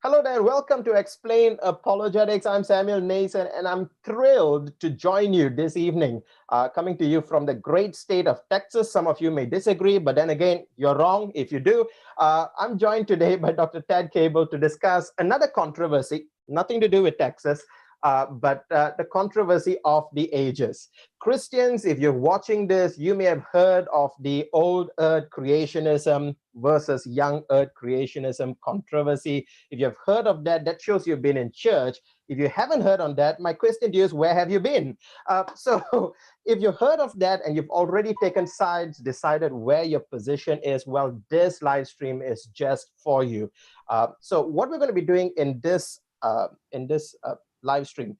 Hello there, welcome to Explain Apologetics. I'm Samuel Nason, and I'm thrilled to join you this evening, coming to you from the great state of Texas. Some of you may disagree, but then again, you're wrong if you do. I'm joined today by Dr. Ted Cabal to discuss another controversy, nothing to do with Texas, but the controversy of the ages. Christians, if you're watching this, you may have heard of the old earth creationism versus young earth creationism controversy. If you've heard of that, that shows you've been in church. If you haven't heard on that, my question to you is, where have you been? So if you've heard of that and you've already taken sides, decided where your position is, well, this live stream is just for you. So what we're going to be doing in this live stream,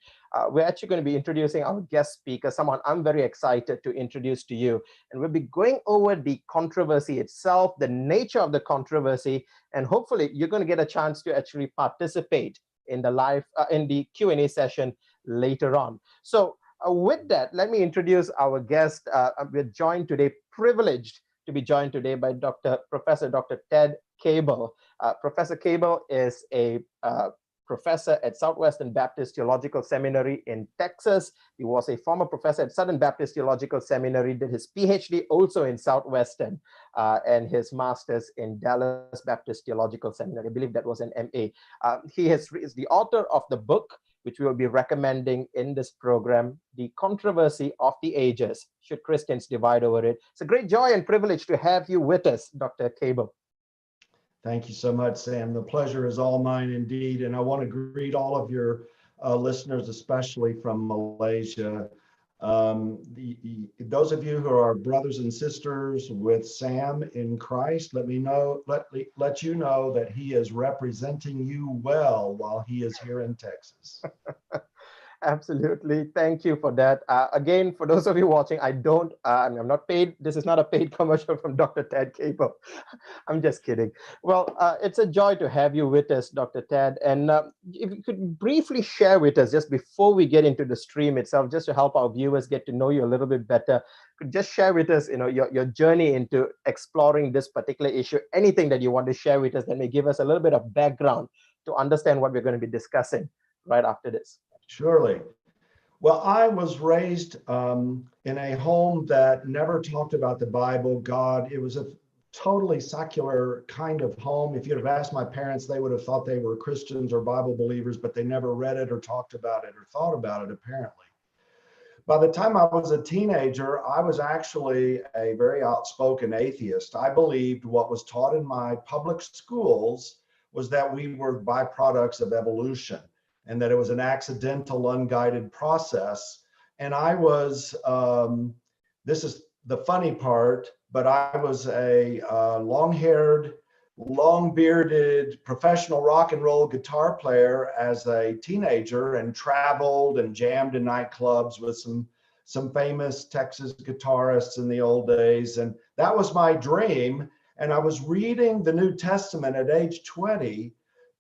we're actually going to be introducing our guest speaker, someone I'm very excited to introduce to you. And we'll be going over the controversy itself, the nature of the controversy, and hopefully you're going to get a chance to actually participate in the in the Q&A session later on. So with that, let me introduce our guest. We're joined today, privileged to be joined today by Professor Dr. Ted Cabal. Professor Cabal is a professor at Southwestern Baptist Theological Seminary in Texas. He was a former professor at Southern Baptist Theological Seminary, did his PhD also in Southwestern, and his master's in Dallas Baptist Theological Seminary. I believe that was an MA. He is the author of the book, which we will be recommending in this program, The Controversy of the Ages, Should Christians Divide Over It? It's a great joy and privilege to have you with us, Dr. Cabal. Thank you so much, Sam. The pleasure is all mine indeed. And I want to greet all of your listeners, especially from Malaysia. Those of you who are brothers and sisters with Sam in Christ, let you know that he is representing you well while he is here in Texas. Absolutely. Thank you for that. Again, for those of you watching, I'm not paid. This is not a paid commercial from Dr. Ted Cabal. I'm just kidding. Well, it's a joy to have you with us, Dr. Ted. And if you could briefly share with us, just before we get into the stream itself, just to help our viewers get to know you a little bit better, could just share with us, your journey into exploring this particular issue, anything that you want to share with us that may give us a little bit of background to understand what we're going to be discussing right after this. Surely. Well, I was raised in a home that never talked about the Bible, God. It was a totally secular kind of home. If you'd have asked my parents, they would have thought they were Christians or Bible believers, but they never read it or talked about it or thought about it, apparently. By the time I was a teenager, I was actually a very outspoken atheist. I believed what was taught in my public schools was that we were byproducts of evolution, and that it was an accidental, unguided process. And I was, this is the funny part, but I was a long-haired, long-bearded professional rock and roll guitar player as a teenager, and traveled and jammed in nightclubs with some famous Texas guitarists in the old days. And that was my dream. And I was reading the New Testament at age 20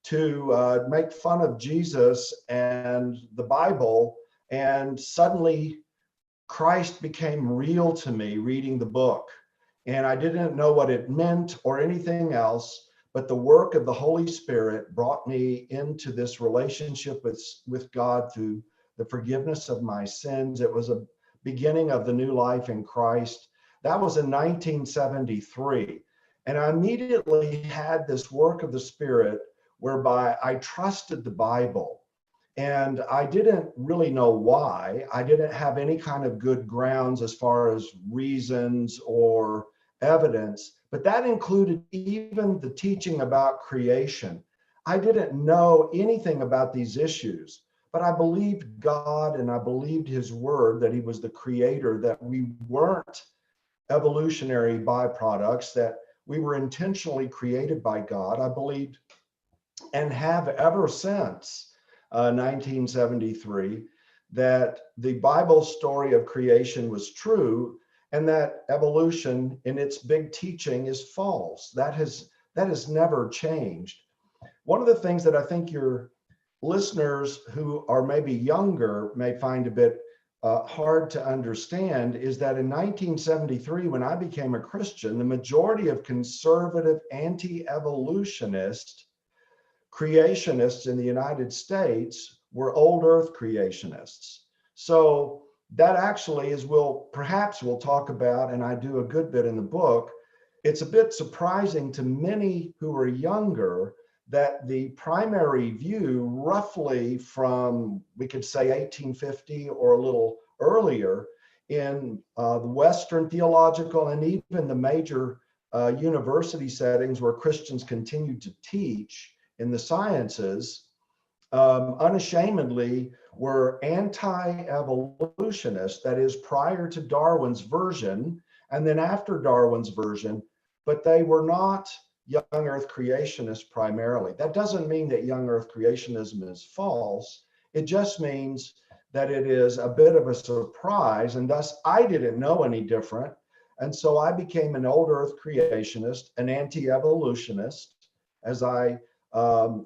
to make fun of Jesus and the Bible, and suddenly Christ became real to me reading the book. And I didn't know what it meant or anything else, but the work of the Holy Spirit brought me into this relationship with God through the forgiveness of my sins. It was a beginning of the new life in Christ. That was in 1973. And I immediately had this work of the Spirit whereby I trusted the Bible. And I didn't really know why. I didn't have any kind of good grounds as far as reasons or evidence, but that included even the teaching about creation. I didn't know anything about these issues, but I believed God and I believed his word, that he was the creator, that we weren't evolutionary byproducts, that we were intentionally created by God. I believed, and have ever since 1973, that the Bible story of creation was true, and that evolution in its big teaching is false. That has never changed. One of the things that I think your listeners who are maybe younger may find a bit hard to understand is that in 1973, when I became a Christian, the majority of conservative anti-evolutionists creationists in the United States were old earth creationists. So that actually is, perhaps we'll talk about, and I do a good bit in the book. It's a bit surprising to many who are younger that the primary view, roughly from, we could say 1850 or a little earlier, in the Western theological and even the major university settings where Christians continued to teach in the sciences, unashamedly were anti-evolutionists, that is, prior to Darwin's version and then after Darwin's version, but they were not young earth creationists primarily. That doesn't mean that young earth creationism is false. It just means that it is a bit of a surprise, and thus I didn't know any different. And so I became an old earth creationist, an anti-evolutionist, as I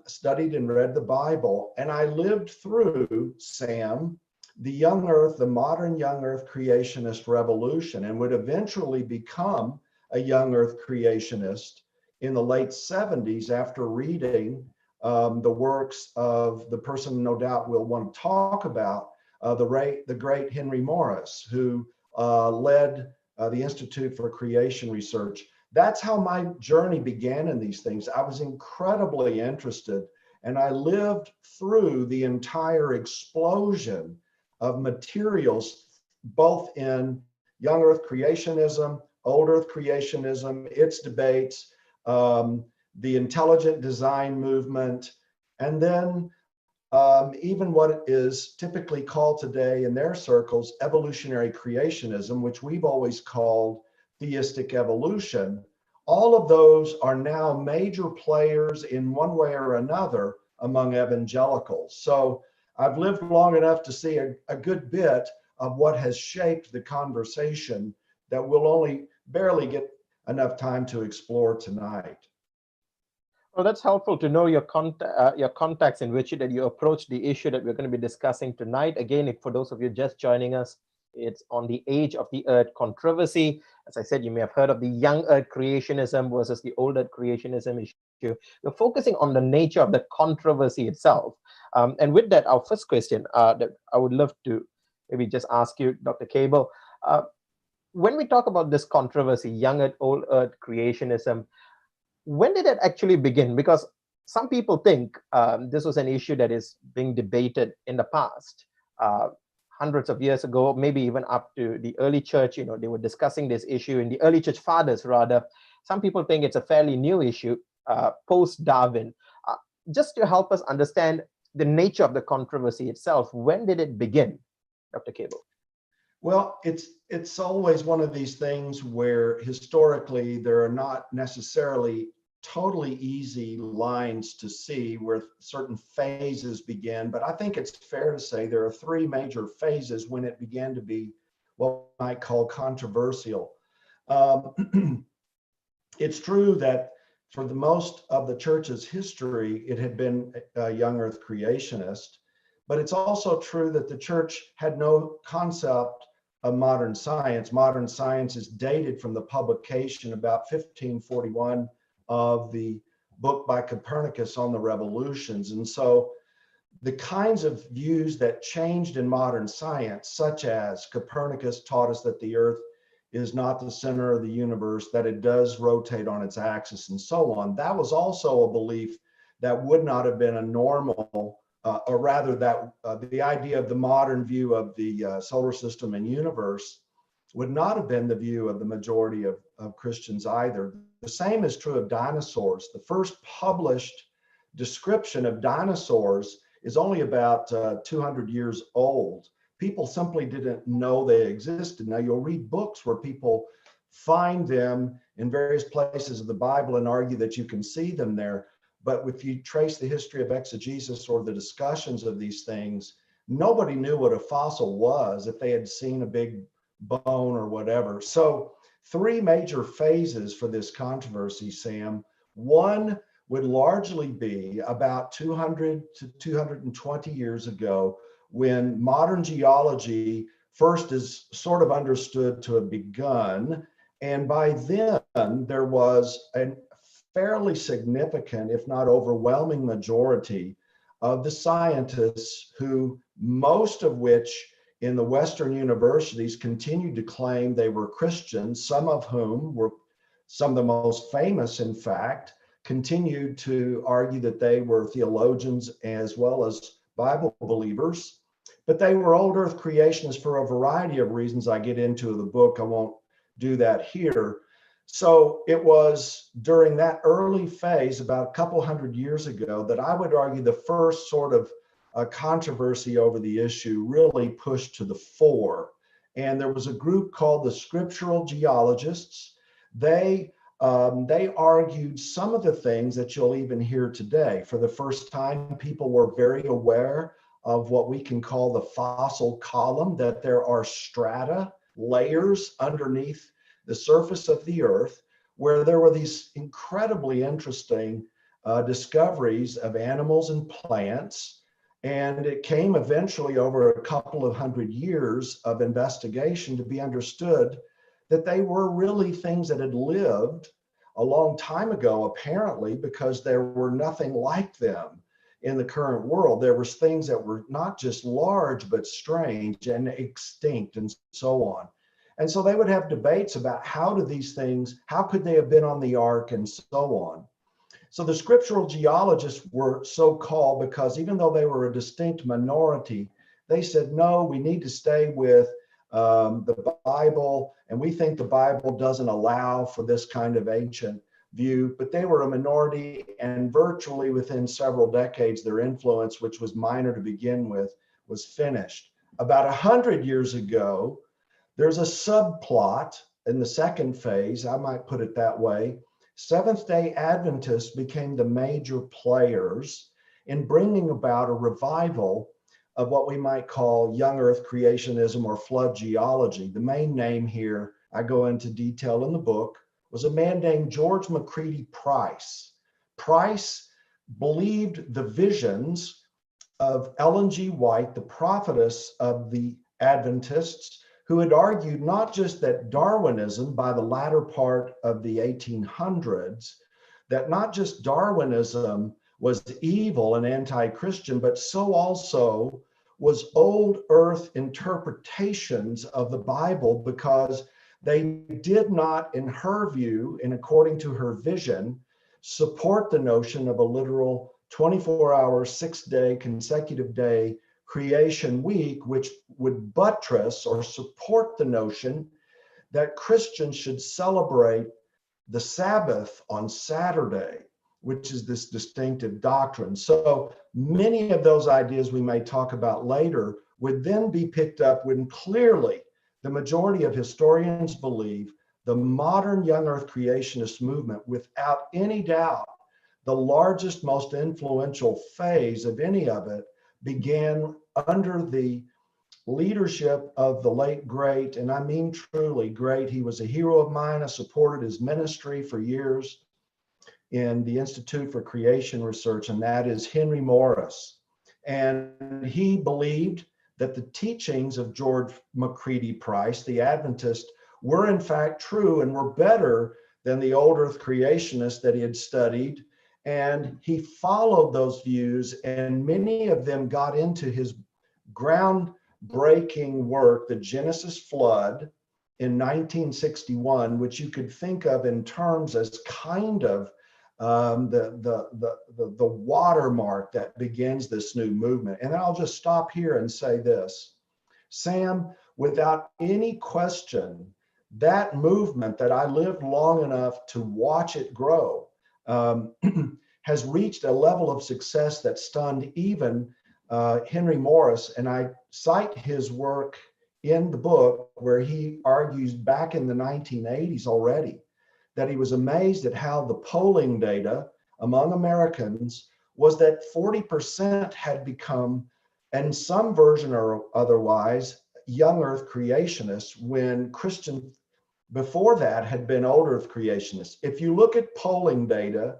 studied and read the Bible. And I lived through, Sam, the young earth, the modern young earth creationist revolution, and would eventually become a young earth creationist in the late 70s after reading the works of the person no doubt we'll want to talk about, the great Henry Morris, who led the Institute for Creation Research. That's how my journey began in these things. I was incredibly interested, and I lived through the entire explosion of materials, both in young earth creationism, old earth creationism, its debates, the intelligent design movement, and then even what is typically called today in their circles evolutionary creationism, which we've always called theistic evolution. All of those are now major players in one way or another among evangelicals. So I've lived long enough to see a good bit of what has shaped the conversation that we'll only barely get enough time to explore tonight. Well, that's helpful to know your context in which that you approach the issue that we're going to be discussing tonight. Again, if for those of you just joining us, it's on the age of the earth controversy. As I said, you may have heard of the young earth creationism versus the old earth creationism issue. We're focusing on the nature of the controversy itself. And with that, our first question that I would love to maybe just ask you, Dr. Cabal, when we talk about this controversy, young earth, old earth creationism, when did it actually begin? Because some people think this was an issue that is being debated in the past, hundreds of years ago, maybe even up to the early church. You know, they were discussing this issue in the early church fathers, rather. Some people think it's a fairly new issue, post-Darwin. Just to help us understand the nature of the controversy itself, when did it begin, Dr. Cabal? Well, it's always one of these things where historically there are not necessarily totally easy lines to see where certain phases begin, but I think it's fair to say there are three major phases when it began to be what we might call controversial. It's true that for the most of the church's history, it had been a young earth creationist, but it's also true that the church had no concept of modern science. Modern science is dated from the publication about 1541 of the book by Copernicus on the revolutions. And so the kinds of views that changed in modern science, such as Copernicus taught us that the earth is not the center of the universe, that it does rotate on its axis and so on, that was also a belief that would not have been a normal, or rather that the idea of the modern view of the solar system and universe would not have been the view of the majority of Christians either. The same is true of dinosaurs. The first published description of dinosaurs is only about 200 years old. People simply didn't know they existed. Now you'll read books where people find them in various places of the Bible and argue that you can see them there. But if you trace the history of exegesis or the discussions of these things, nobody knew what a fossil was if they had seen a big bone or whatever. So three major phases for this controversy, Sam. One would largely be about 200 to 220 years ago, when modern geology first is sort of understood to have begun. And by then, there was a fairly significant, if not overwhelming majority of the scientists who, most of which in the Western universities continued to claim they were Christians, some of whom were some of the most famous, in fact, continued to argue that they were theologians as well as Bible believers. But they were old earth creationists for a variety of reasons I get into in the book. I won't do that here. So it was during that early phase, about a couple hundred years ago, that I would argue the first sort of controversy over the issue really pushed to the fore. And there was a group called the scriptural geologists. They argued some of the things that you'll even hear today. For the first time, people were very aware of what we can call the fossil column, that there are strata, layers underneath the surface of the earth, where there were these incredibly interesting discoveries of animals and plants. And it came eventually over a couple of hundred years of investigation to be understood that they were really things that had lived a long time ago, apparently, because there were nothing like them in the current world. There was things that were not just large, but strange and extinct and so on. And so they would have debates about how could they have been on the ark and so on. So the scriptural geologists were so called because even though they were a distinct minority, they said, no, we need to stay with the Bible, and we think the Bible doesn't allow for this kind of ancient view. But they were a minority, and virtually within several decades, their influence, which was minor to begin with, was finished. About 100 years ago, there's a subplot in the second phase, I might put it that way. Seventh-day Adventists became the major players in bringing about a revival of what we might call young earth creationism or flood geology. The main name here, I go into detail in the book, was a man named George Macready Price. Price believed the visions of Ellen G. White, the prophetess of the Adventists, who had argued not just that Darwinism, by the latter part of the 1800s, that not just Darwinism was evil and anti-Christian, but so also was old earth interpretations of the Bible, because they did not, in her view, and according to her vision, support the notion of a literal 24-hour, 6-day, consecutive day creation week, which would buttress or support the notion that Christians should celebrate the Sabbath on Saturday, which is this distinctive doctrine. So many of those ideas we may talk about later would then be picked up when clearly the majority of historians believe the modern young earth creationist movement, without any doubt, the largest, most influential phase of any of it, began under the leadership of the late great, and I mean truly great, he was a hero of mine. I supported his ministry for years in the Institute for Creation Research, and that is Henry Morris. And he believed that the teachings of George Macready Price, the Adventist, were in fact true and were better than the old earth creationists that he had studied. And he followed those views, and many of them got into his groundbreaking work, The Genesis Flood, in 1961, which you could think of in terms as kind of the watermark that begins this new movement. And I'll just stop here and say this, Sam, without any question, that movement that I lived long enough to watch it grow has reached a level of success that stunned even Henry Morris. And I cite his work in the book where he argues back in the 1980s already that he was amazed at how the polling data among Americans was that 40% had become, in some version or otherwise, young earth creationists, when Christian before that had been old earth creationists. If you look at polling data,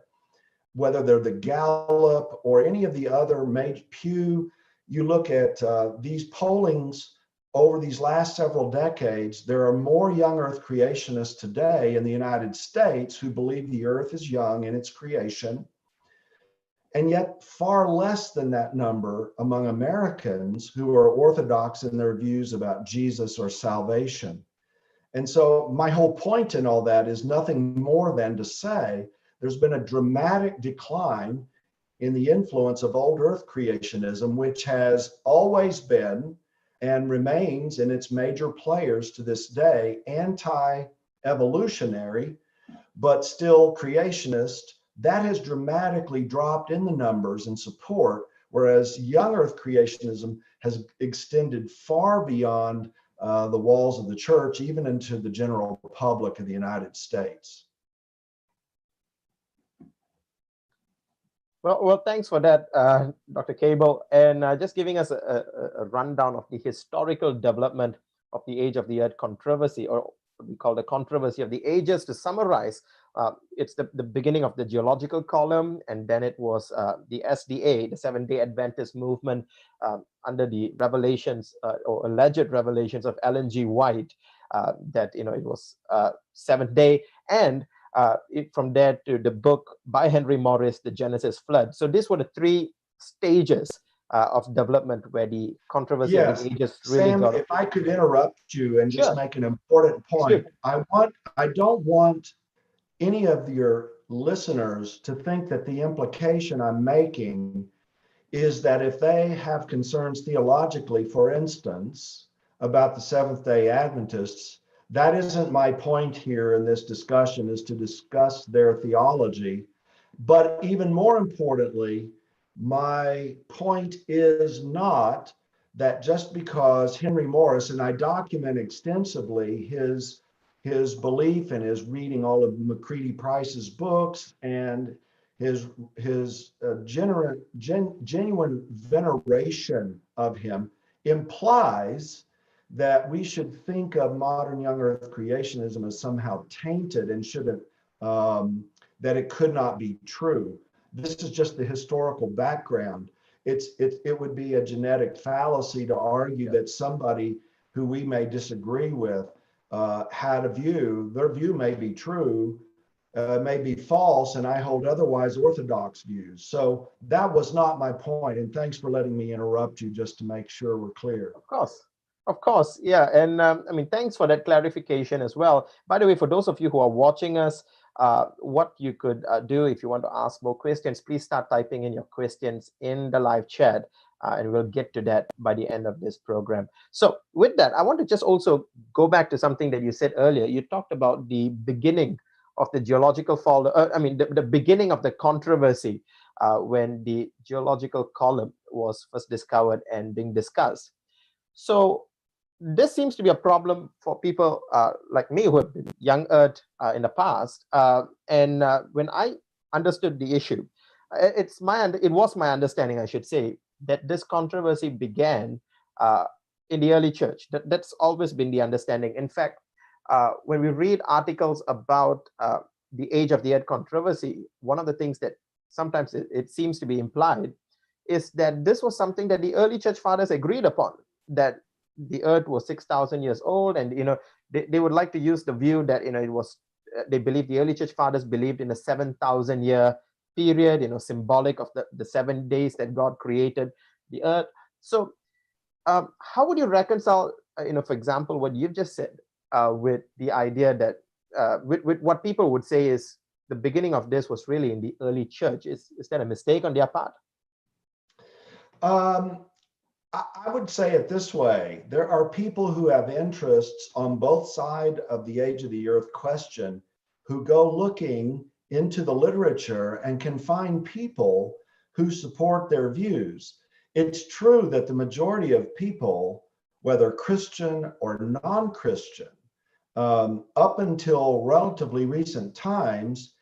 whether they're the Gallup or any of the other major Pew, you look at these pollings over these last several decades, there are more young earth creationists today in the United States who believe the earth is young in its creation, and yet far less than that number among Americans who are orthodox in their views about Jesus or salvation. And so my whole point in all that is nothing more than to say there's been a dramatic decline in the influence of old earth creationism, which has always been and remains in its major players to this day, anti-evolutionary, but still creationist. That has dramatically dropped in the numbers and support, whereas young earth creationism has extended far beyond the walls of the church, even into the general public of the United States. Well, thanks for that, Dr. Cabal, and just giving us a rundown of the historical development of the Age of the Earth controversy, or what we call the controversy of the ages. To summarize, it's the beginning of the geological column, and then it was the SDA, the Seventh-day Adventist movement, under the revelations or alleged revelations of Ellen G. White, that it was seventh day, and from there to the book by Henry Morris, The Genesis Flood. So these were the three stages of development where the controversy of the ages really Sam, got. if I could interrupt you and just make an important point. I don't want any of your listeners to think that the implication I'm making is that if they have concerns theologically, for instance, about the Seventh-day Adventists, that isn't my point here in this discussion, is to discuss their theology. But even more importantly, my point is not that just because Henry Morris, and I document extensively his belief and his reading all of McCready Price's books and his genuine veneration of him, implies that we should think of modern young earth creationism as somehow tainted and shouldn't, that it could not be true. This is just the historical background. It would be a genetic fallacy to argue that somebody who we may disagree with had a view. Their view may be true, may be false, and I hold otherwise orthodox views. So that was not my point. And thanks for letting me interrupt you just to make sure we're clear. Of course, yeah. And I mean, thanks for that clarification as well. By the way, for those of you who are watching us, what you could do if you want to ask more questions, please start typing in your questions in the live chat, and we'll get to that by the end of this program. So with that, I want to just also go back to something that you said earlier. You talked about the beginning of the geological fall, the beginning of the controversy when the geological column was first discovered and being discussed. So this seems to be a problem for people like me who have been young earth in the past. And when I understood the issue, it was my understanding, I should say, that this controversy began in the early church. That's always been the understanding. In fact, when we read articles about the Age of the Earth controversy, one of the things that sometimes it seems to be implied is that this was something that the early church fathers agreed upon, that the earth was 6,000 years old, and they would like to use the view that it was they believe the early church fathers believed in a 7,000 year period, symbolic of the 7 days that God created the earth. So how would you reconcile for example what you've just said with the idea that with what people would say is the beginning of this was really in the early church? Is that a mistake on their part? I would say it this way. There are people who have interests on both sides of the age of the earth question who go looking into the literature and can find people who support their views. It's true that the majority of people, whether Christian or non-Christian, up until relatively recent times,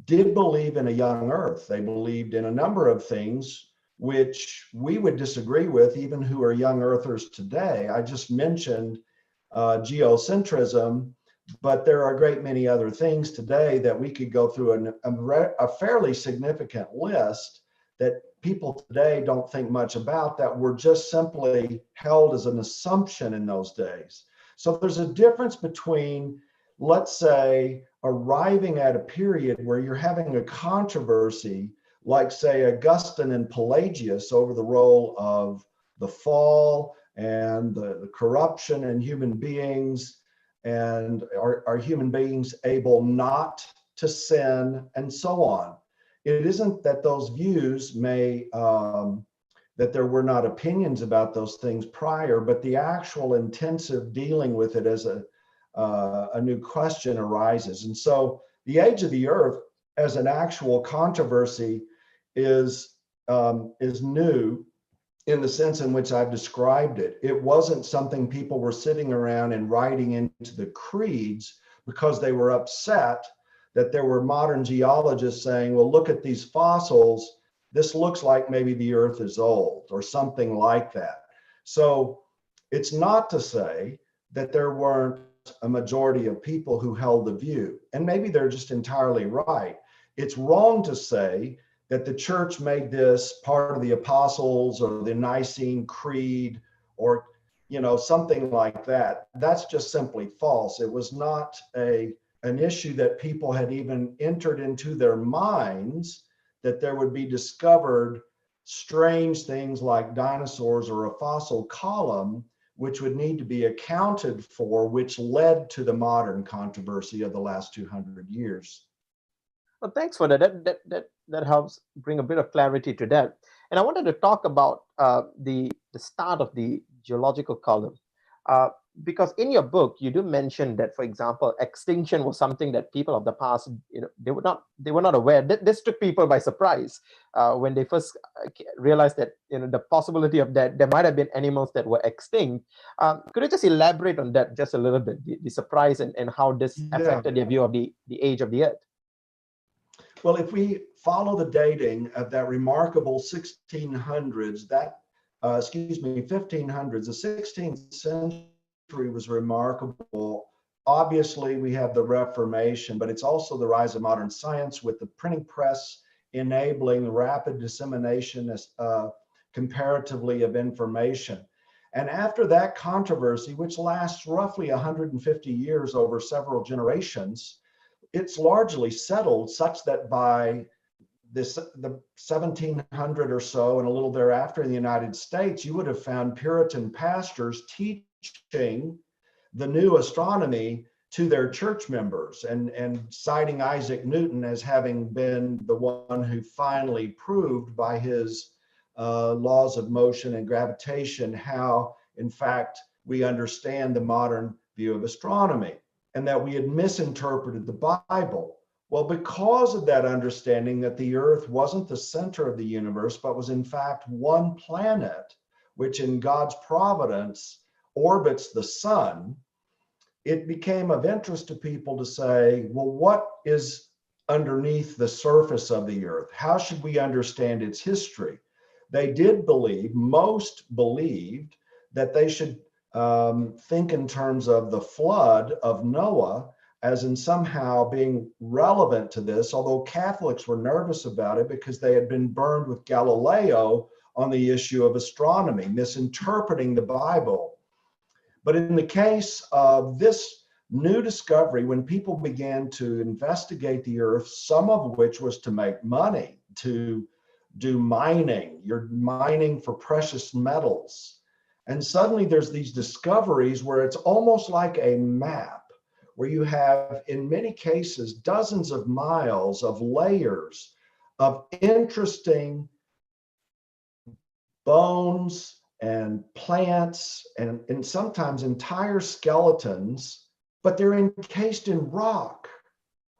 did believe in a young earth. They believed in a number of things which we would disagree with, even who are young earthers today. I just mentioned geocentrism, but there are a great many other things today that we could go through a fairly significant list that people today don't think much about, that were just simply held as an assumption in those days. So there's a difference between, let's say, arriving at a period where you're having a controversy, like, say, Augustine and Pelagius over the role of the fall and the corruption in human beings, and are human beings able not to sin, and so on. It isn't that those views may, that there were not opinions about those things prior, but the actual intensive dealing with it as a new question arises. And so the age of the earth as an actual controversy is new in the sense in which I've described it. It wasn't something people were sitting around and writing into the creeds because they were upset that there were modern geologists saying, well, look at these fossils. This looks like maybe the earth is old, or something like that. So it's not to say that there weren't a majority of people who held the view, and maybe they're just entirely right. It's wrong to say that the church made this part of the apostles or the Nicene Creed, or something like that. That's just simply false. It was not an issue that people had even entered into their minds, that there would be discovered strange things like dinosaurs or a fossil column, which would need to be accounted for, which led to the modern controversy of the last 200 years. Well, thanks for that. That helps bring a bit of clarity to that. And I wanted to talk about the start of the geological column, because in your book you do mention that, for example, extinction was something that people of the past, they were not aware. This took people by surprise when they first realized that the possibility of that there might have been animals that were extinct. Could you just elaborate on that just a little bit, the surprise and how this affected your view of the age of the earth? Well, if we follow the dating of that remarkable 1600s, 1500s, the 16th century was remarkable. Obviously, we have the Reformation, but it's also the rise of modern science with the printing press enabling rapid dissemination comparatively of information. And after that controversy, which lasts roughly 150 years over several generations, it's largely settled such that by the 1700 or so and a little thereafter in the United States, you would have found Puritan pastors teaching the new astronomy to their church members and citing Isaac Newton as having been the one who finally proved by his laws of motion and gravitation how, in fact, we understand the modern view of astronomy, and that we had misinterpreted the Bible. Well, because of that understanding that the earth wasn't the center of the universe, but was in fact one planet, which in God's providence orbits the sun, it became of interest to people to say, well, what is underneath the surface of the earth? How should we understand its history? They did believe, most believed, that they should think in terms of the flood of Noah as in somehow being relevant to this, although Catholics were nervous about it because they had been burned with Galileo on the issue of astronomy, misinterpreting the Bible. But in the case of this new discovery, when people began to investigate the earth, some of which was to make money, to do mining, you're mining for precious metals. And suddenly there's these discoveries where it's almost like a map, where you have, in many cases, dozens of miles of layers of interesting bones and plants and sometimes entire skeletons, but they're encased in rock.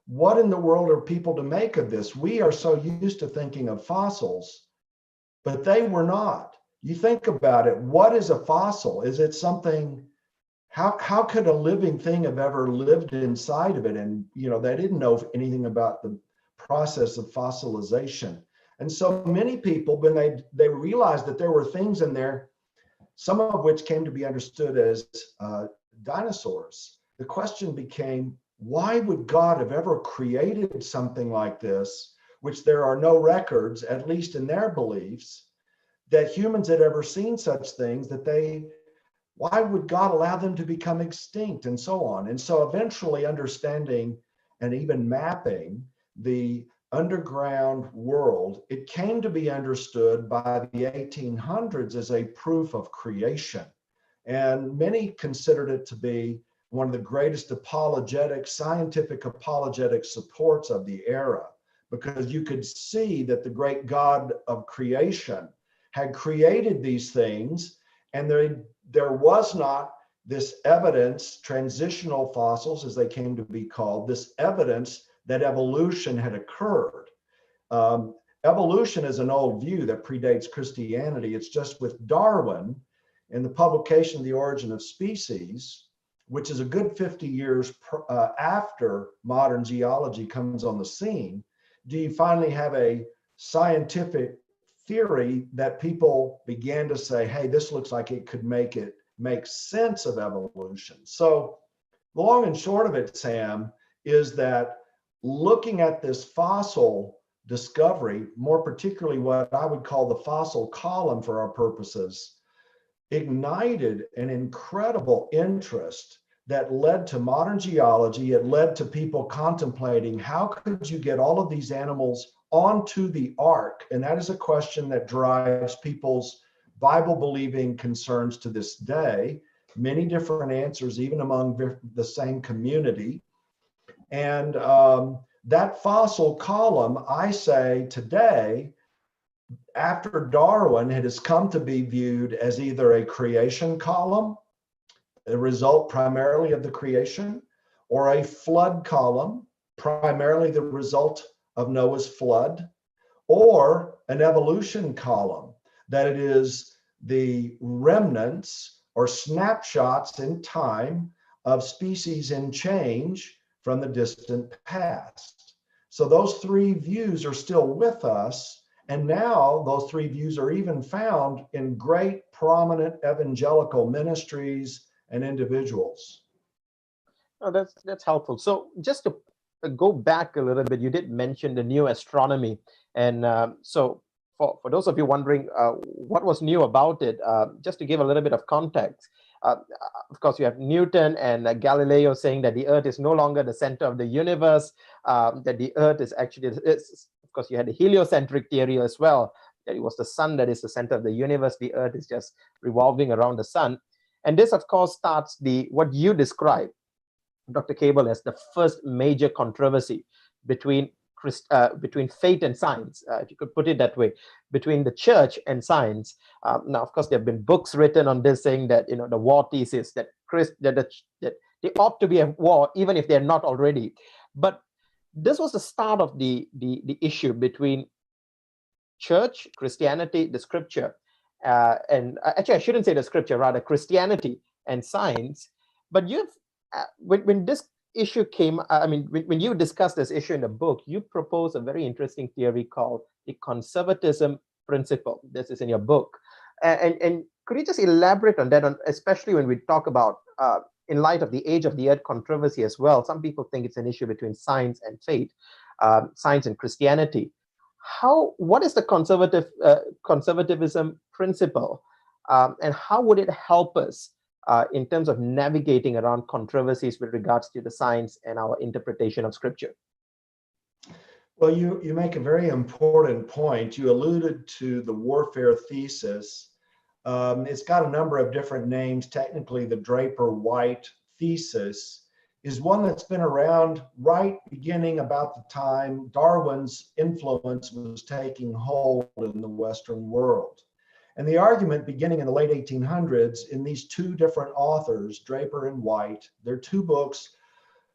What in the world are people to make of this? We are so used to thinking of fossils, but they were not. You think about it, what is a fossil? Is it something, how could a living thing have ever lived inside of it? And, they didn't know anything about the process of fossilization. And so many people, when they realized that there were things in there, some of which came to be understood as dinosaurs, the question became, why would God have ever created something like this which there are no records, at least in their beliefs, that humans had ever seen such things, why would God allow them to become extinct and so on? And so eventually understanding and even mapping the underground world, it came to be understood by the 1800s as a proof of creation. And many considered it to be one of the greatest scientific apologetic supports of the era, because you could see that the great God of creation had created these things, and there was not this evidence, transitional fossils as they came to be called, this evidence that evolution had occurred. Evolution is an old view that predates Christianity. It's just with Darwin in the publication of The Origin of Species, which is a good 50 years after modern geology comes on the scene, do you finally have a scientific theory that people began to say, hey, this looks like it could make sense of evolution. So the long and short of it, Sam, is that looking at this fossil discovery, more particularly what I would call the fossil column for our purposes, ignited an incredible interest that led to modern geology. It led to people contemplating, how could you get all of these animals onto the ark? And that is a question that drives people's Bible-believing concerns to this day. Many different answers, even among the same community. And that fossil column, I say today, after Darwin, it has come to be viewed as either a creation column, a result primarily of the creation, or a flood column, primarily the result of Noah's flood, or an evolution column, that it is the remnants or snapshots in time of species in change from the distant past. So those three views are still with us. And now those three views are even found in great prominent evangelical ministries and individuals. Oh, that's helpful. So just to go back a little bit, you did mention the new astronomy. And so for those of you wondering what was new about it, just to give a little bit of context, of course, you have Newton and Galileo saying that the Earth is no longer the center of the universe, that the Earth is actually, of course, you had the heliocentric theory as well, that it was the sun that is the center of the universe, the Earth is just revolving around the sun. And this, of course, starts what you describe, Dr. Cabal, as the first major controversy between faith and science, if you could put it that way, between the church and science. Now, of course, there have been books written on this saying that, the war thesis, that they ought to be a war, even if they're not already. But this was the start of the issue between church, Christianity, the scripture, and actually, I shouldn't say the scripture, rather Christianity and science. But when this issue came, when you discussed this issue in the book, you propose a very interesting theory called the conservatism principle. This is in your book. And could you just elaborate on that, especially when we talk about, in light of the age of the earth controversy as well, some people think it's an issue between science and faith, science and Christianity. What is the conservatism principle, and how would it help us in terms of navigating around controversies with regards to the science and our interpretation of scripture? Well, you make a very important point. You alluded to the warfare thesis. It's got a number of different names. Technically, the Draper-White thesis is one that's been around right beginning about the time Darwin's influence was taking hold in the Western world. And the argument beginning in the late 1800s in these two different authors, Draper and White, their two books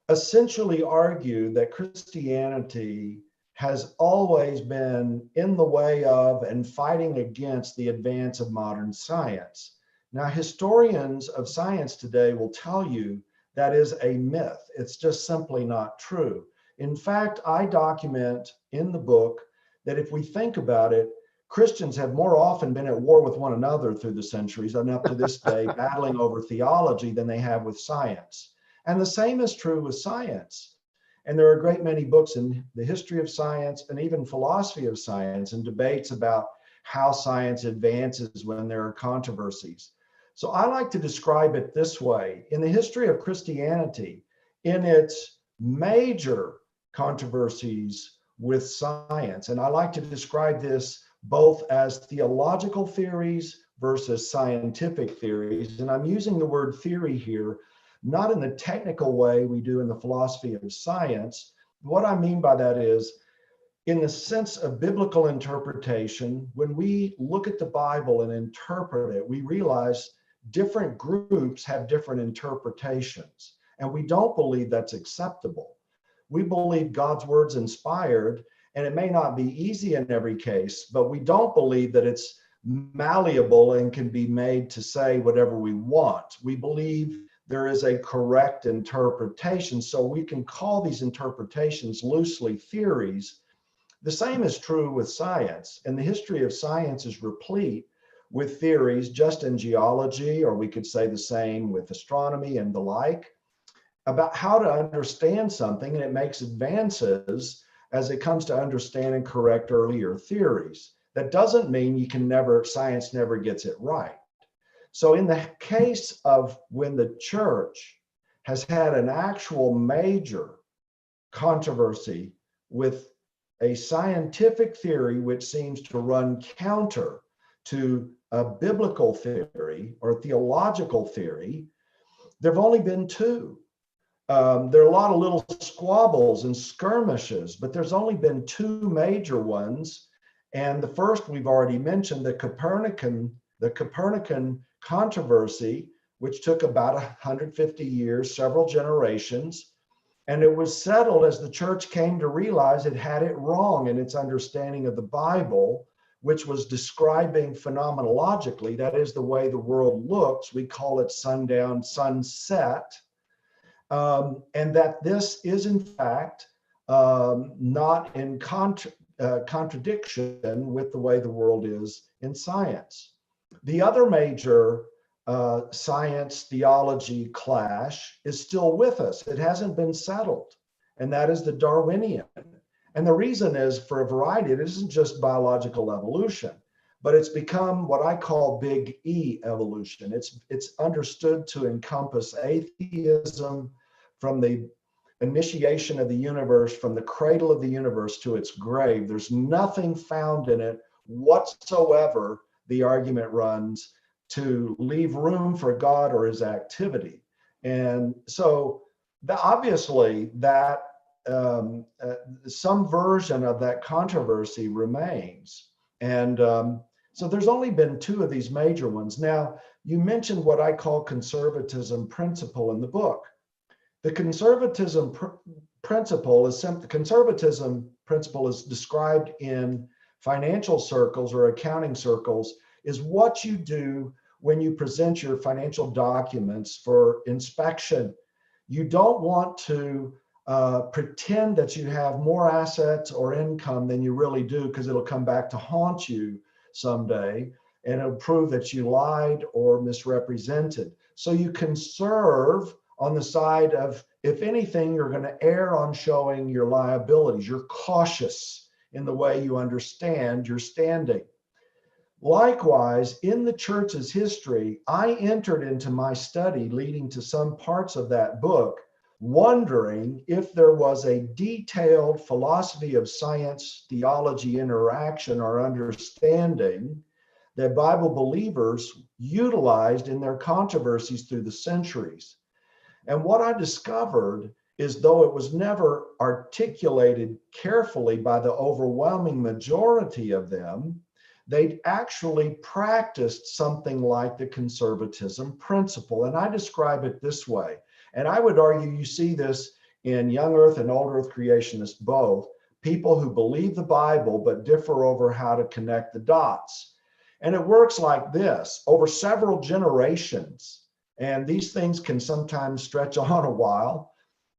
essentially argue that Christianity has always been in the way of and fighting against the advance of modern science. Now, historians of science today will tell you that is a myth. It's just simply not true. In fact, I document in the book that if we think about it, Christians have more often been at war with one another through the centuries and up to this day, battling over theology than they have with science. And the same is true with science. And there are a great many books in the history of science and even philosophy of science and debates about how science advances when there are controversies. So I like to describe it this way. In the history of Christianity, in its major controversies with science, and I like to describe this both as theological theories versus scientific theories. And I'm using the word theory here, not in the technical way we do in the philosophy of science. What I mean by that is, in the sense of biblical interpretation, when we look at the Bible and interpret it, we realize different groups have different interpretations. And we don't believe that's acceptable. We believe God's word's inspired, and it may not be easy in every case, but we don't believe that it's malleable and can be made to say whatever we want. We believe there is a correct interpretation, so we can call these interpretations loosely theories. The same is true with science, and the history of science is replete with theories, just in geology, or we could say the same with astronomy and the like, about how to understand something, and it makes advances as it comes to understand and correct earlier theories. That doesn't mean science never gets it right. So in the case of when the church has had an actual major controversy with a scientific theory which seems to run counter to a biblical theory or theological theory, there have only been two. There are a lot of little squabbles and skirmishes, but there's only been two major ones. And the first we've already mentioned, the Copernican controversy, which took about 150 years, several generations. And it was settled as the church came to realize it had it wrong in its understanding of the Bible, which was describing phenomenologically, that is the way the world looks. We call it sundown, sunset. And that this is in fact not in contradiction with the way the world is in science. The other major science theology clash is still with us. It hasn't been settled, and that is the Darwinian. And the reason is for a variety. It isn't just biological evolution, but it's become what I call big E evolution. It's understood to encompass atheism from the initiation of the universe, from the cradle of the universe to its grave. There's nothing found in it whatsoever, the argument runs, to leave room for God or his activity. And so obviously that some version of that controversy remains. And so there's only been two of these major ones. Now, you mentioned what I call conservatism principle in the book. The conservatism principle is described in financial circles or accounting circles is what you do when you present your financial documents for inspection. You don't want to pretend that you have more assets or income than you really do, because it'll come back to haunt you someday, and it'll prove that you lied or misrepresented. So you conserve on the side of, if anything, you're going to err on showing your liabilities. You're cautious in the way you understand your standing. Likewise, in the church's history, I entered into my study leading to some parts of that book, wondering if there was a detailed philosophy of science, theology interaction or understanding that Bible believers utilized in their controversies through the centuries. And what I discovered is, though it was never articulated carefully by the overwhelming majority of them, they'd actually practiced something like the conservatism principle. And I describe it this way. And I would argue you see this in young earth and old earth creationists both, people who believe the Bible but differ over how to connect the dots. And it works like this over several generations. And these things can sometimes stretch on a while.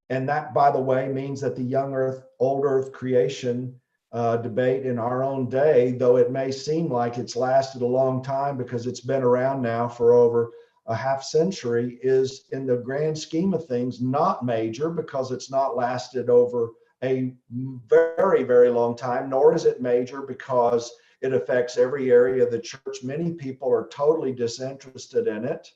And that, by the way, means that the young earth, old earth creation debate in our own day, though it may seem like it's lasted a long time because it's been around now for over a half century is, in the grand scheme of things, not major, because it's not lasted over a very, very long time, nor is it major because it affects every area of the church. Many people are totally disinterested in it.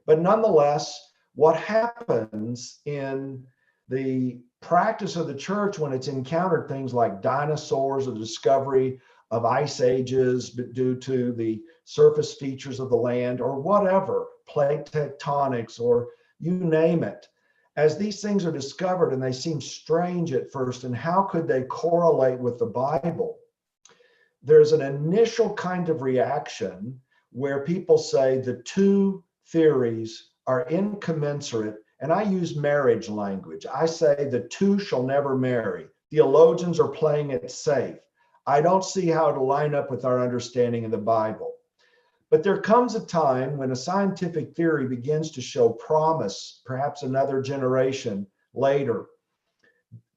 But nonetheless, what happens in the practice of the church when it's encountered things like dinosaurs, or the discovery of ice ages due to the surface features of the land, or whatever, plate tectonics, or you name it, as these things are discovered and they seem strange at first, and how could they correlate with the Bible? There's an initial kind of reaction where people say the two theories are incommensurate. And I use marriage language. I say the two shall never marry. Theologians are playing it safe. I don't see how it'll line up with our understanding of the Bible. But there comes a time when a scientific theory begins to show promise, perhaps another generation later.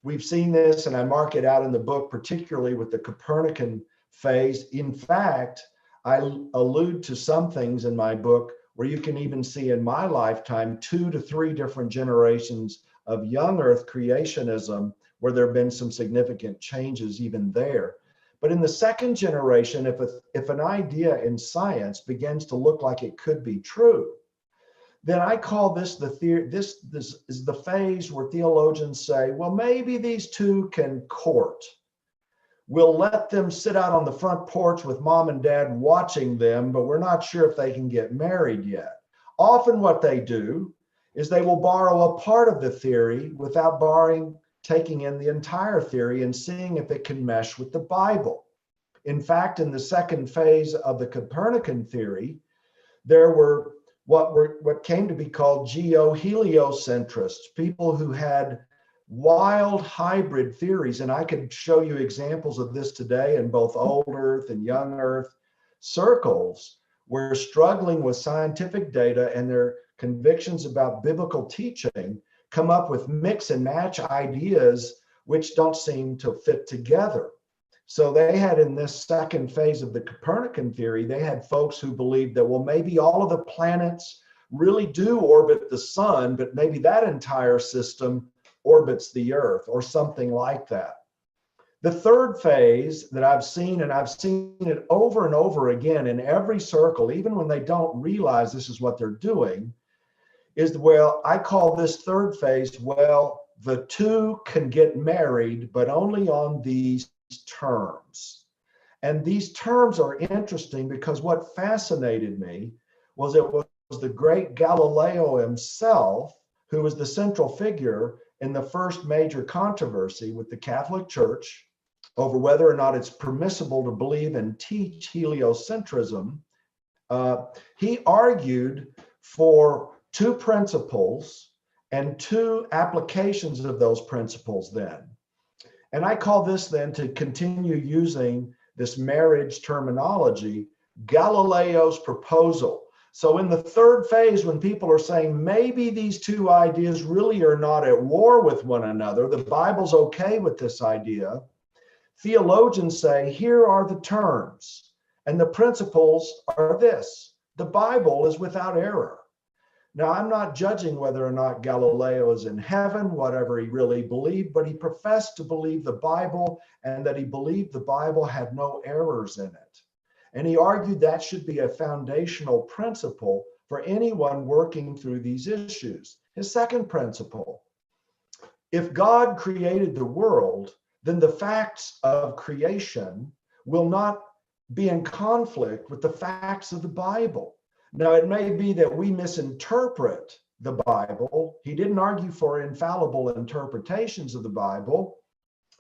We've seen this, and I mark it out in the book, particularly with the Copernican phase. In fact, I allude to some things in my book where you can even see in my lifetime 2 to 3 different generations of young earth creationism, where there have been some significant changes even there. But in the second generation, if an idea in science begins to look like it could be true, then I call this the theory. This is the phase where theologians say, well, maybe these two can court. We'll let them sit out on the front porch with mom and dad watching them, but we're not sure if they can get married yet. Often what they do is they will borrow a part of the theory without taking in the entire theory and seeing if it can mesh with the Bible. In fact, in the second phase of the Copernican theory, there were what came to be called geoheliocentrists, people who had wild hybrid theories. And I could show you examples of this today in both old earth and young earth circles, where struggling with scientific data and their convictions about biblical teaching come up with mix and match ideas which don't seem to fit together. So they had, in this second phase of the Copernican theory, they had folks who believed that, well, maybe all of the planets really do orbit the sun, but maybe that entire system orbits the earth, or something like that. The third phase that I've seen, and I've seen it over and over again in every circle, even when they don't realize this is what they're doing, is, well, I call this third phase, well, the two can get married, but only on these terms. And these terms are interesting because what fascinated me was it was the great Galileo himself who was the central figure in the first major controversy with the Catholic Church over whether or not it's permissible to believe and teach heliocentrism. He argued for two principles and two applications of those principles then. And I call this then, to continue using this marriage terminology, Galileo's proposal. So in the third phase, when people are saying maybe these two ideas really are not at war with one another, the Bible's okay with this idea, theologians say, here are the terms, and the principles are this: the Bible is without error. Now, I'm not judging whether or not Galileo is in heaven, whatever he really believed, but he professed to believe the Bible, and that he believed the Bible had no errors in it. And he argued that should be a foundational principle for anyone working through these issues. His second principle: if God created the world, then the facts of creation will not be in conflict with the facts of the Bible. Now, it may be that we misinterpret the Bible. He didn't argue for infallible interpretations of the Bible,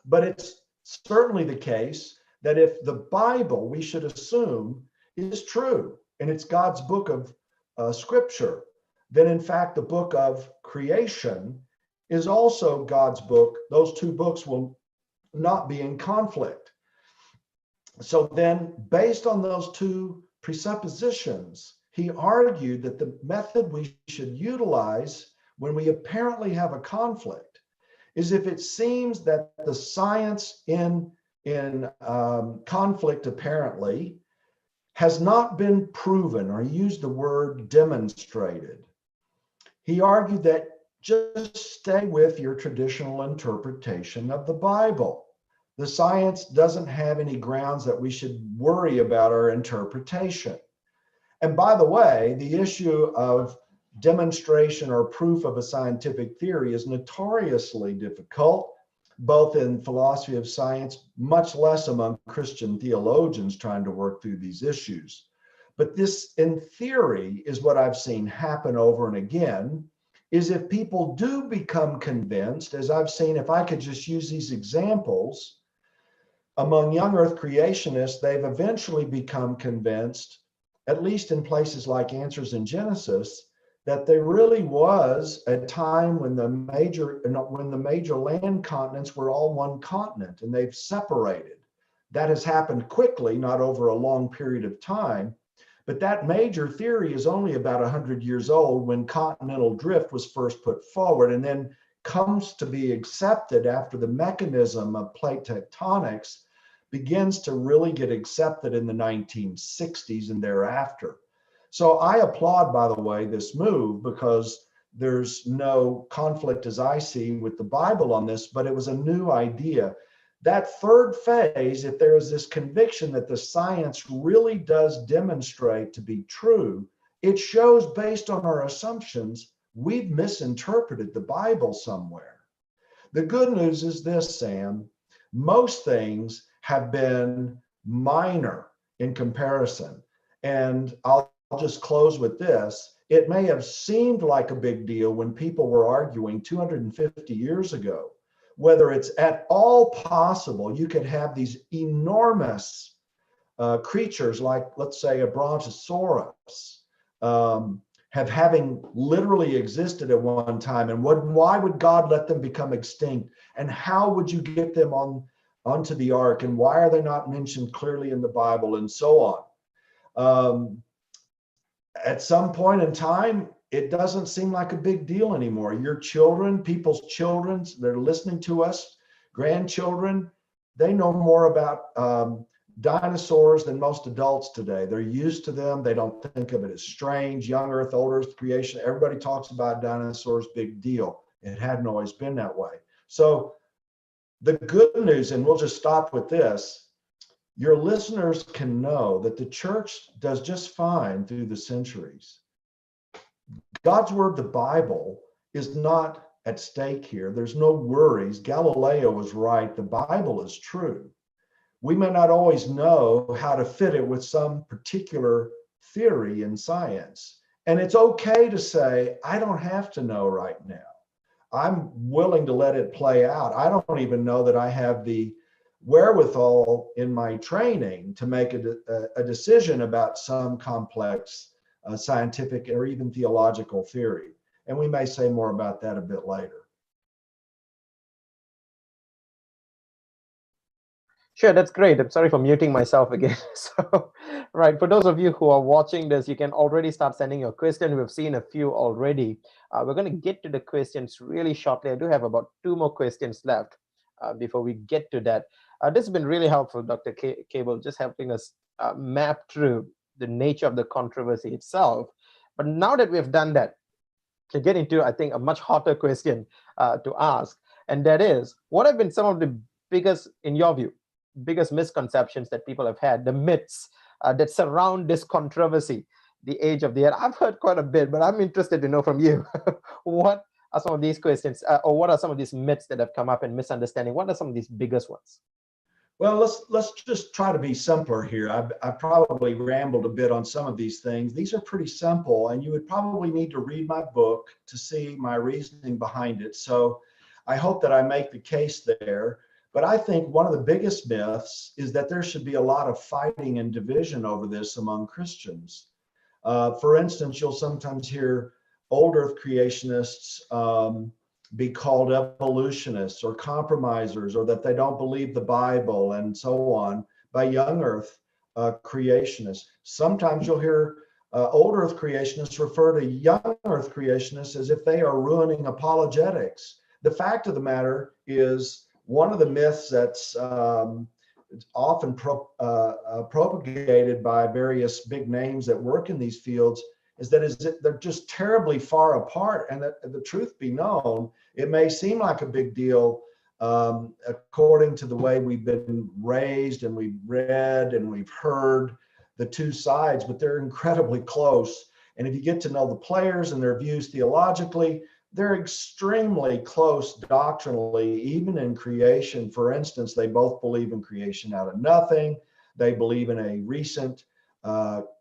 but it's certainly the case that if the Bible, we should assume, is true, and it's God's book of scripture, then in fact the book of creation is also God's book. Those two books will not be in conflict. So then, based on those two presuppositions, he argued that the method we should utilize when we apparently have a conflict is if it seems that the science in conflict apparently has not been proven, or he used the word demonstrated. He argued that just stay with your traditional interpretation of the Bible. The science doesn't have any grounds that we should worry about our interpretation. And by the way, the issue of demonstration or proof of a scientific theory is notoriously difficult, both in philosophy of science, much less among Christian theologians trying to work through these issues. But this, in theory, is what I've seen happen over and again, is if people do become convinced, as I've seen, if I could just use these examples, among young earth creationists, they've eventually become convinced, at least in places like Answers in Genesis, that there really was a time when the major land continents were all one continent and they've separated. That has happened quickly, not over a long period of time. But that major theory is only about 100 years old when continental drift was first put forward, and then comes to be accepted after the mechanism of plate tectonics begins to really get accepted in the 1960s and thereafter. So I applaud, by the way, this move, because there's no conflict, as I see, with the Bible on this, but it was a new idea. That third phase, if there is this conviction that the science really does demonstrate to be true, it shows based on our assumptions, we've misinterpreted the Bible somewhere. The good news is this, Sam, most things have been minor in comparison. And I'll just close with this. It may have seemed like a big deal when people were arguing 250 years ago, whether it's at all possible you could have these enormous creatures like, let's say, a brontosaurus, having literally existed at one time, and why would God let them become extinct, and how would you get them onto the ark, and why are they not mentioned clearly in the Bible, and so on. At some point in time, it doesn't seem like a big deal anymore. Your children, people's children, they're listening to us, grandchildren, they know more about dinosaurs than most adults today. They're used to them. They don't think of it as strange. Young earth, old earth creation, everybody talks about dinosaurs, big deal. It hadn't always been that way. So the good news, and we'll just stop with this, your listeners can know that the church does just fine through the centuries. God's word, the Bible, is not at stake here. There's no worries. Galileo was right. The Bible is true. We may not always know how to fit it with some particular theory in science. And it's okay to say, I don't have to know right now. I'm willing to let it play out. I don't even know that I have the wherewithal in my training to make a decision about some complex scientific or even theological theory. And we may say more about that a bit later. Sure, that's great. I'm sorry for muting myself again. So, right, for those of you who are watching this, you can already start sending your question. We've seen a few already. We're going to get to the questions really shortly. I do have about 2 more questions left before we get to that. This has been really helpful, Dr. Cabal, just helping us map through the nature of the controversy itself. But now that we've done that, to get into, I think, a much hotter question to ask, and that is, what have been some of the biggest, in your view, biggest misconceptions that people have had, the myths that surround this controversy, the age of the earth? I've heard quite a bit, but I'm interested to know from you, what are some of these questions, or what are some of these myths that have come up in misunderstanding? What are some of these biggest ones? Well, let's just try to be simpler here. I probably rambled a bit on some of these things. These are pretty simple, and you would probably need to read my book to see my reasoning behind it. So I hope that I make the case there. But I think one of the biggest myths is that there should be a lot of fighting and division over this among Christians. For instance, you'll sometimes hear old earth creationists be called evolutionists or compromisers, or that they don't believe the Bible and so on, by young earth creationists. Sometimes you'll hear old earth creationists refer to young earth creationists as if they are ruining apologetics. The fact of the matter is, one of the myths that's often propagated by various big names that work in these fields is that they're just terribly far apart. And that the truth be known, it may seem like a big deal according to the way we've been raised and we've read and we've heard the two sides, but they're incredibly close. And if you get to know the players and their views theologically, they're extremely close doctrinally, even in creation. For instance, they both believe in creation out of nothing. They believe in a recent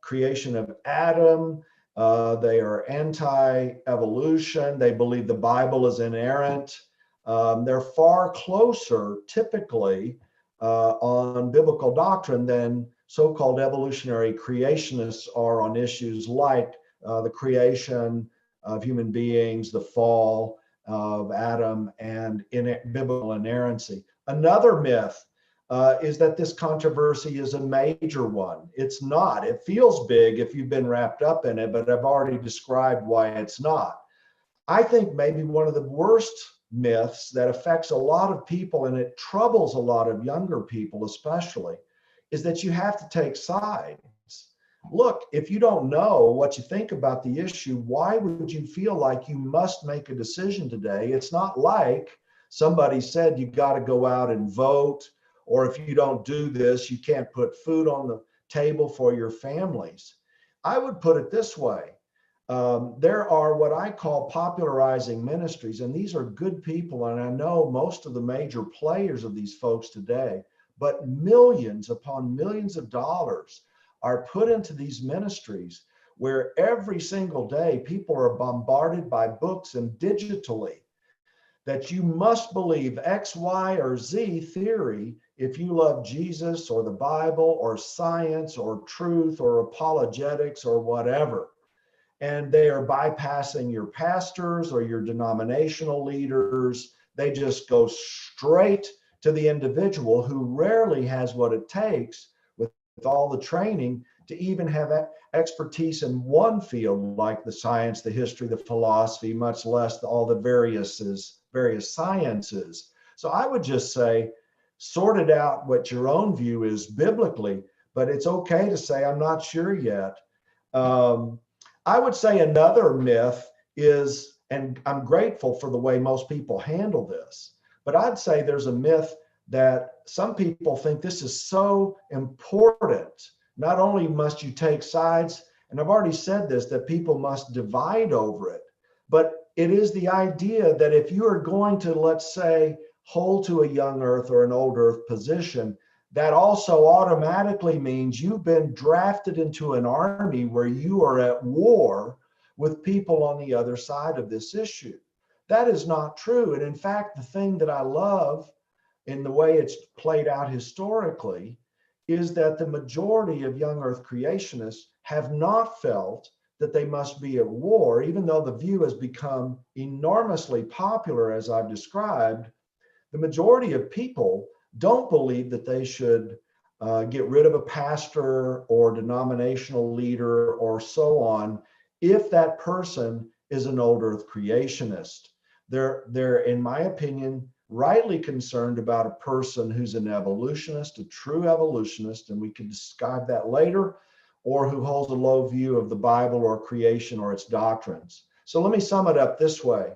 creation of Adam. They are anti-evolution. They believe the Bible is inerrant. They're far closer, typically, on biblical doctrine than so-called evolutionary creationists are on issues like the creation of human beings, the fall of Adam, and biblical inerrancy. Another myth is that this controversy is a major one. It's not. It feels big if you've been wrapped up in it, but I've already described why it's not. I think maybe one of the worst myths that affects a lot of people, and it troubles a lot of younger people especially, is that you have to take sides. Look, if you don't know what you think about the issue, why would you feel like you must make a decision today? It's not like somebody said you got to go out and vote, or if you don't do this, you can't put food on the table for your families. I would put it this way. There are what I call popularizing ministries, and these are good people, and I know most of the major players of these folks today, but millions upon millions of dollars are put into these ministries where every single day people are bombarded by books and digitally that you must believe X, Y, or Z theory if you love Jesus or the Bible or science or truth or apologetics or whatever. And they are bypassing your pastors or your denominational leaders. They just go straight to the individual who rarely has what it takes with all the training to even have expertise in one field like the science, the history, the philosophy, much less all the various sciences. So I would just say, sort it out what your own view is biblically, but it's okay to say, I'm not sure yet. I would say another myth is, and I'm grateful for the way most people handle this, but I'd say there's a myth that some people think this is so important. Not only must you take sides, and I've already said this, that people must divide over it, but it is the idea that if you are going to, let's say, hold to a young earth or an old earth position, that also automatically means you've been drafted into an army where you are at war with people on the other side of this issue. That is not true. And in fact, the thing that I love in the way it's played out historically is that the majority of young earth creationists have not felt that they must be at war, even though the view has become enormously popular, as I've described. The majority of people don't believe that they should get rid of a pastor or denominational leader or so on if that person is an old earth creationist. They're, in my opinion, rightly concerned about a person who's an evolutionist, a true evolutionist, and we can describe that later, or who holds a low view of the Bible or creation or its doctrines. So let me sum it up this way.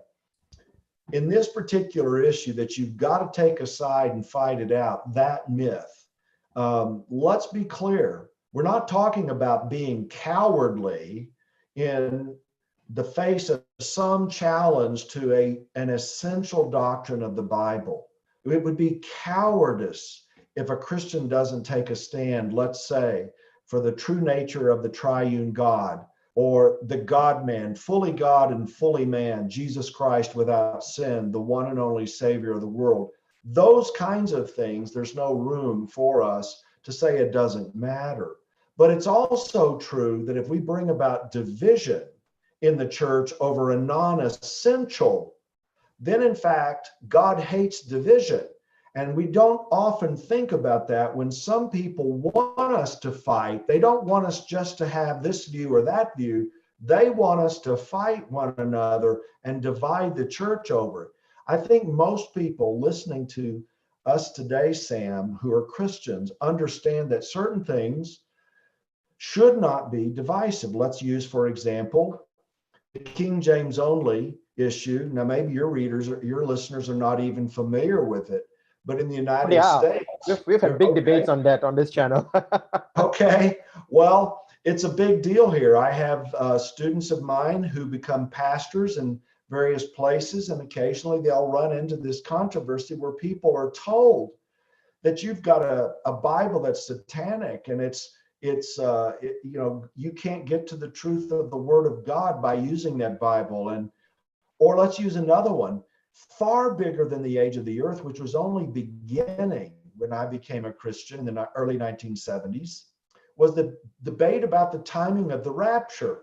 In this particular issue that you've got to take a side and fight it out, that myth, let's be clear. We're not talking about being cowardly in the face of some challenge to an essential doctrine of the Bible. It would be cowardice if a Christian doesn't take a stand, let's say, for the true nature of the triune God, or the God-man, fully God and fully man, Jesus Christ without sin, the one and only Savior of the world. Those kinds of things, there's no room for us to say it doesn't matter. But it's also true that if we bring about division in the church over a non-essential, then in fact, God hates division. And we don't often think about that when some people want us to fight. They don't want us just to have this view or that view. They want us to fight one another and divide the church over it. I think most people listening to us today, Sam, who are Christians, understand that certain things should not be divisive. Let's use, for example, the King James only issue. Now, maybe your readers or your listeners are not even familiar with it, but in the Oh, United yeah, States, we've had big okay, debates on that on this channel. okay, well, it's a big deal here. I have students of mine who become pastors in various places, and occasionally they'll run into this controversy where people are told that you've got a Bible that's satanic, and you can't get to the truth of the Word of God by using that Bible. And or let's use another one, far bigger than the age of the earth, which was only beginning when I became a Christian in the early 1970s, was the debate about the timing of the rapture.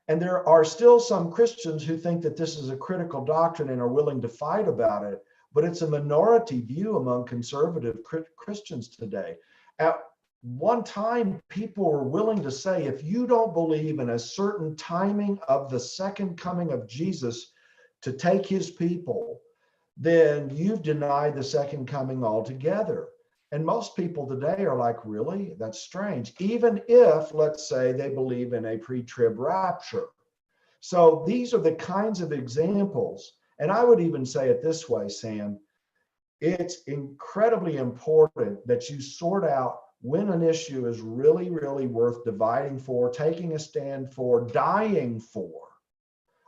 And there are still some Christians who think that this is a critical doctrine and are willing to fight about it, but it's a minority view among conservative Christians today. At one time, people were willing to say, if you don't believe in a certain timing of the second coming of Jesus to take his people, then you've denied the second coming altogether. And most people today are like, really? That's strange. Even if, let's say, they believe in a pre-trib rapture. So these are the kinds of examples. And I would even say it this way, Sam, it's incredibly important that you sort out when an issue is really, really worth dividing for, taking a stand for, dying for.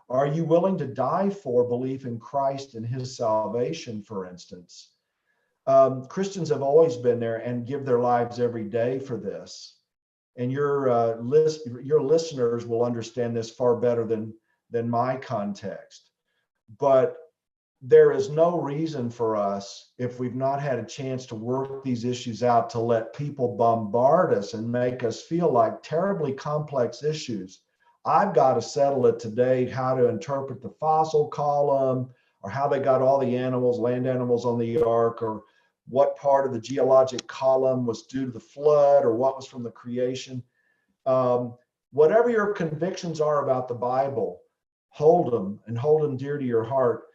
Are you willing to die for belief in Christ and his salvation, for instance? Christians have always been there and give their lives every day for this. And your listeners will understand this far better than my context. But there is no reason for us, if we've not had a chance to work these issues out, to let people bombard us and make us feel like terribly complex issues. I've got to settle it today, how to interpret the fossil column, or how they got all the animals, land animals on the ark, or what part of the geologic column was due to the flood, or what was from the creation. Whatever your convictions are about the Bible, hold them dear to your heart,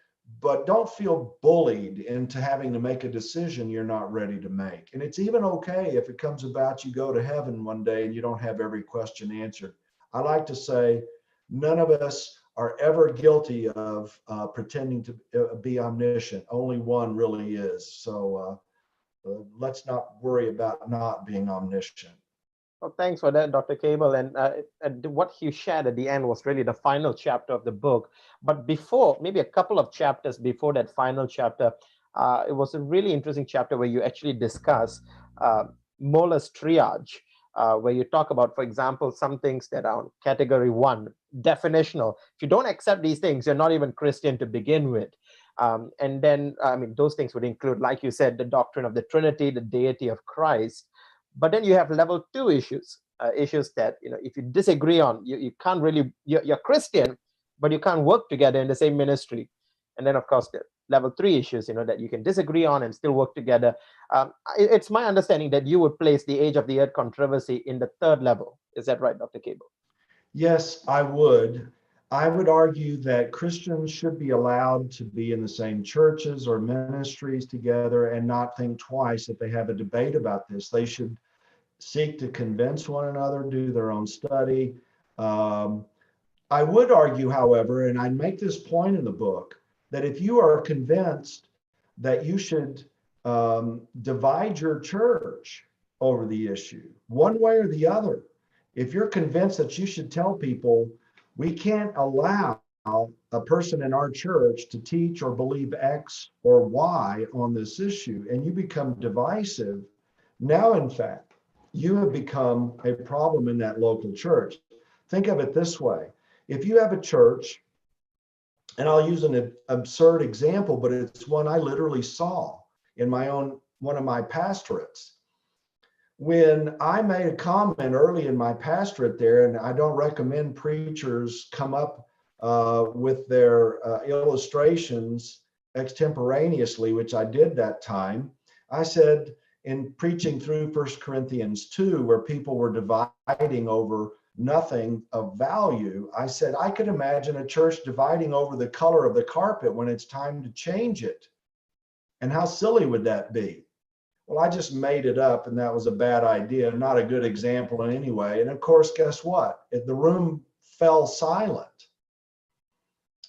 but don't feel bullied into having to make a decision you're not ready to make. And it's even okay if it comes about you go to heaven one day and you don't have every question answered. I like to say none of us are ever guilty of pretending to be omniscient. Only one really is. So let's not worry about not being omniscient. Well, thanks for that, Dr. Cabal. And what you shared at the end was really the final chapter of the book. But before, maybe a couple of chapters before that final chapter, it was a really interesting chapter where you actually discuss Muller's triage, where you talk about, for example, some things that are on category 1, definitional. If you don't accept these things, you're not even Christian to begin with. And then, I mean, those things would include, like you said, the doctrine of the Trinity, the deity of Christ. But then you have level 2 issues, issues that, if you disagree on, you can't really, you're Christian, but you can't work together in the same ministry. And then, of course, the level 3 issues, that you can disagree on and still work together. It's my understanding that you would place the age of the earth controversy in the 3rd level. Is that right, Dr. Cabal? Yes, I would. I would argue that Christians should be allowed to be in the same churches or ministries together and not think twice if they have a debate about this. They should seek to convince one another, do their own study. I would argue, however, and I make this point in the book, that if you are convinced that you should divide your church over the issue, one way or the other, if you're convinced that you should tell people, we can't allow a person in our church to teach or believe X or Y on this issue, and you become divisive, now, in fact, you have become a problem in that local church. Think of it this way. If you have a church, and I'll use an absurd example, but it's one I literally saw in one of my pastorates. When I made a comment early in my pastorate there, and I don't recommend preachers come up with their illustrations extemporaneously, which I did that time, I said, in preaching through 1 Corinthians 2, where people were dividing over nothing of value, I said, I could imagine a church dividing over the color of the carpet when it's time to change it. And how silly would that be? Well, I just made it up and that was a bad idea, not a good example in any way. And of course, guess what? The room fell silent.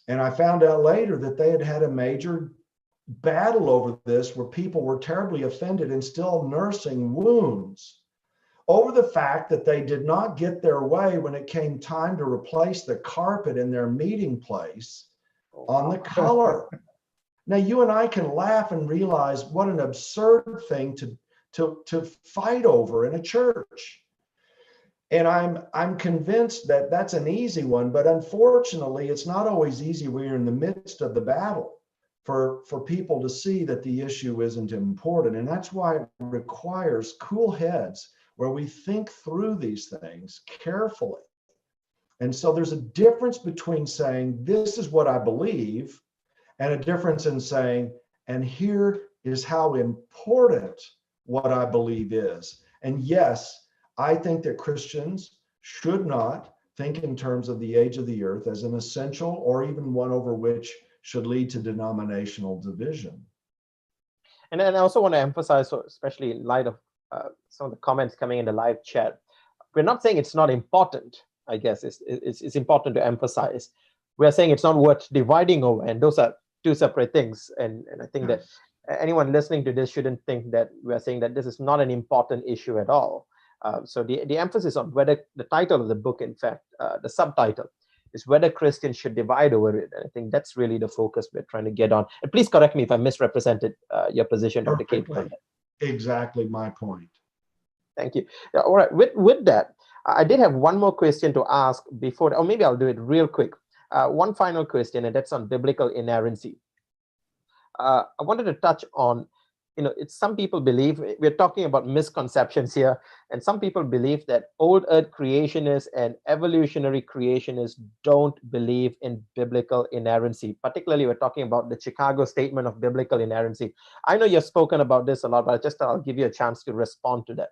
And I found out later that they had had a major battle over this where people were terribly offended and still nursing wounds over the fact that they did not get their way when it came time to replace the carpet in their meeting place on the color. Now, you and I can laugh and realize what an absurd thing to fight over in a church. And I'm convinced that that's an easy one, but unfortunately, it's not always easy when you're in the midst of the battle for people to see that the issue isn't important. And that's why it requires cool heads where we think through these things carefully. And so there's a difference between saying, this is what I believe, and a difference in saying, and here is how important what I believe is. And yes, I think that Christians should not think in terms of the age of the earth as an essential or even one over which should lead to denominational division. And then I also want to emphasize, so especially in light of some of the comments coming in the live chat, we're not saying it's not important. I guess it's important to emphasize. We're saying it's not worth dividing over, and those are two separate things. And I think that anyone listening to this shouldn't think that we're saying that this is not an important issue at all. So the emphasis on whether the title of the book, in fact, the subtitle, is whether Christians should divide over it. And I think that's really the focus we're trying to get on. And please correct me if I misrepresented your position, Dr. Cabal. Exactly my point. Thank you. Yeah, all right, with that, I did have one more question to ask before, or maybe I'll do it real quick. One final question, and that's on biblical inerrancy. I wanted to touch on, some people believe, we're talking about misconceptions here, and some people believe that old earth creationists and evolutionary creationists don't believe in biblical inerrancy. Particularly, we're talking about the Chicago Statement of Biblical Inerrancy. I know you've spoken about this a lot, but I'll give you a chance to respond to that.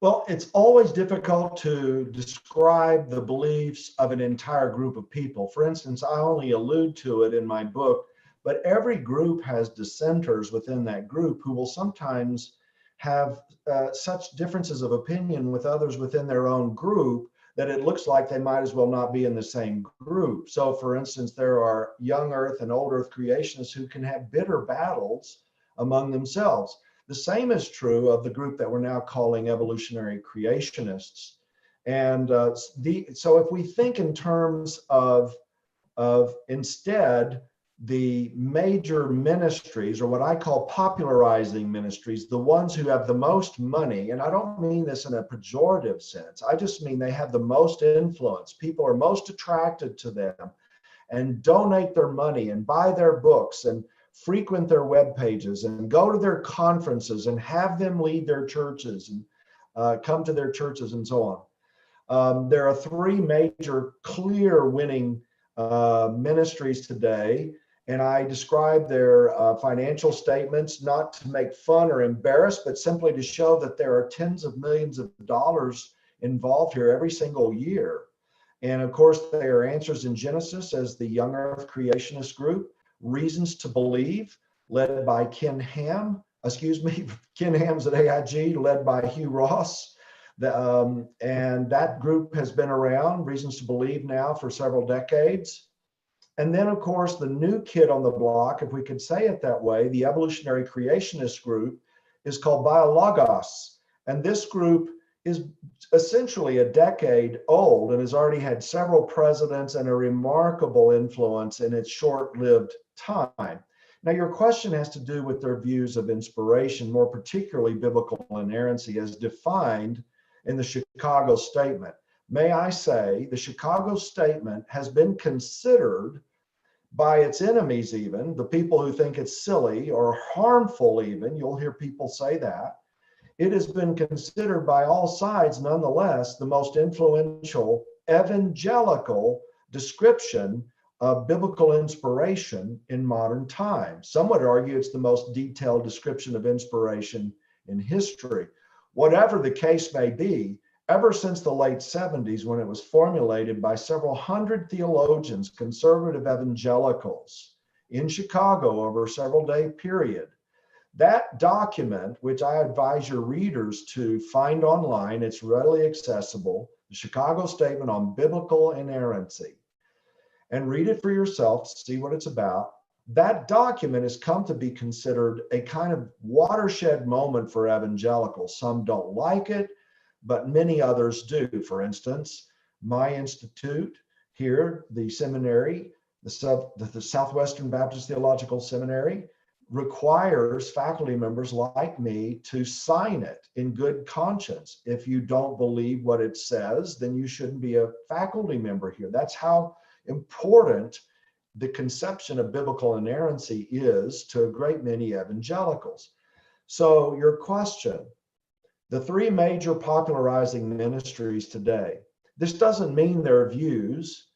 Well, it's always difficult to describe the beliefs of an entire group of people. For instance, I only allude to it in my book, but every group has dissenters within that group who will sometimes have such differences of opinion with others within their own group that it looks like they might as well not be in the same group. So for instance, there are young earth and old earth creationists who can have bitter battles among themselves. The same is true of the group that we're now calling evolutionary creationists. And so if we think in terms of instead the major ministries, or what I call popularizing ministries, the ones who have the most money, and I don't mean this in a pejorative sense, I just mean they have the most influence. People are most attracted to them and donate their money and buy their books and frequent their web pages and go to their conferences and have them lead their churches and come to their churches and so on. There are three major clear winning ministries today, and I describe their financial statements not to make fun or embarrass, but simply to show that there are tens of millions of dollars involved here every single year. And of course, there are Answers in Genesis as the Young Earth Creationist group, Reasons to Believe, led by Ken Ham's at AIG, led by Hugh Ross. And that group has been around, Reasons to Believe, now for several decades. And then, of course, the new kid on the block, if we could say it that way, the evolutionary creationist group, is called Biologos. And this group is essentially a decade old and has already had several presidents and a remarkable influence in its short-lived time. Now, your question has to do with their views of inspiration, more particularly biblical inerrancy as defined in the Chicago Statement. May I say, the Chicago Statement has been considered by its enemies even, the people who think it's silly or harmful even, you'll hear people say that. It has been considered by all sides, nonetheless, the most influential evangelical description of biblical inspiration in modern times. Some would argue it's the most detailed description of inspiration in history. Whatever the case may be, ever since the late 70s, when it was formulated by several hundred theologians, conservative evangelicals, in Chicago over a several-day period. That document, which I advise your readers to find online, it's readily accessible, the Chicago Statement on Biblical Inerrancy, and read it for yourself to see what it's about. That document has come to be considered a kind of watershed moment for evangelicals. Some don't like it, but many others do. For instance, my institute here, the seminary, the Southwestern Baptist Theological Seminary, requires faculty members like me to sign it in good conscience. If you don't believe what it says, then you shouldn't be a faculty member here. That's how important the conception of biblical inerrancy is to a great many evangelicals. So your question, the three major popularizing ministries today, this doesn't mean their views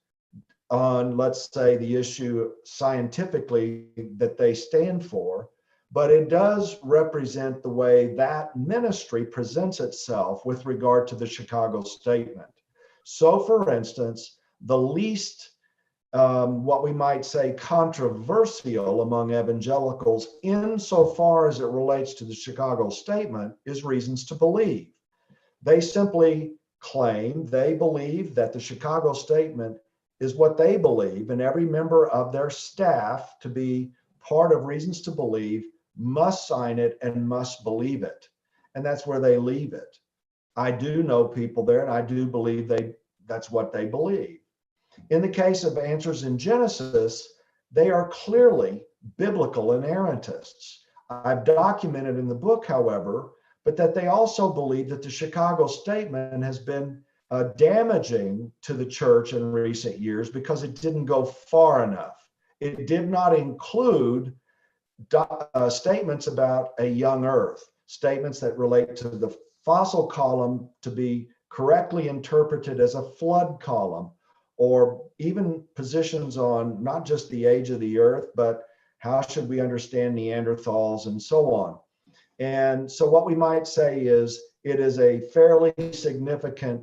on, let's say, the issue scientifically that they stand for, but it does represent the way that ministry presents itself with regard to the Chicago Statement. So, for instance, the least, what we might say, controversial among evangelicals insofar as it relates to the Chicago Statement is reasons to believe. They simply claim they believe that the Chicago Statement is what they believe, and every member of their staff, to be part of reasons to believe, must sign it and must believe it. And that's where they leave it. I do know people there, and I do believe that's what they believe. In the case of Answers in Genesis, they are clearly biblical inerrantists. I've documented in the book, however, but that they also believe that the Chicago Statement has been damaging to the church in recent years because it didn't go far enough. It did not include statements about a young earth, statements that relate to the fossil column to be correctly interpreted as a flood column, or even positions on not just the age of the earth, but how should we understand Neanderthals and so on. And so what we might say is it is a fairly significant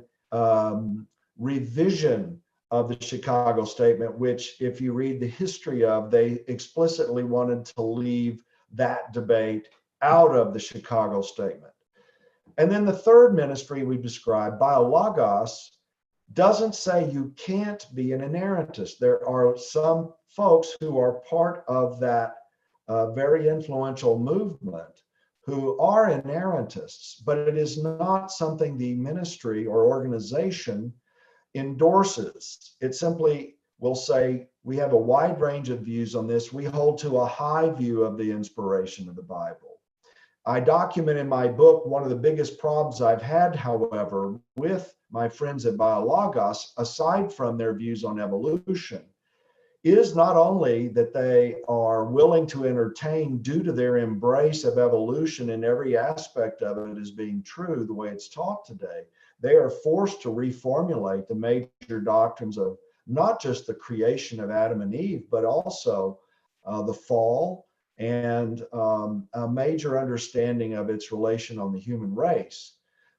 revision of the Chicago Statement, which, if you read the history of, they explicitly wanted to leave that debate out of the Chicago Statement. And then the third ministry we described, Biologos, doesn't say you can't be an inerrantist. There are some folks who are part of that very influential movement who are inerrantists, but it is not something the ministry or organization endorses. It simply will say, we have a wide range of views on this. We hold to a high view of the inspiration of the Bible. I document in my book one of the biggest problems I've had, however, with my friends at Biologos, aside from their views on evolution, is not only that they are willing to entertain, due to their embrace of evolution in every aspect of it as being true the way it's taught today, they are forced to reformulate the major doctrines of not just the creation of Adam and Eve, but also the fall and a major understanding of its relation on the human race.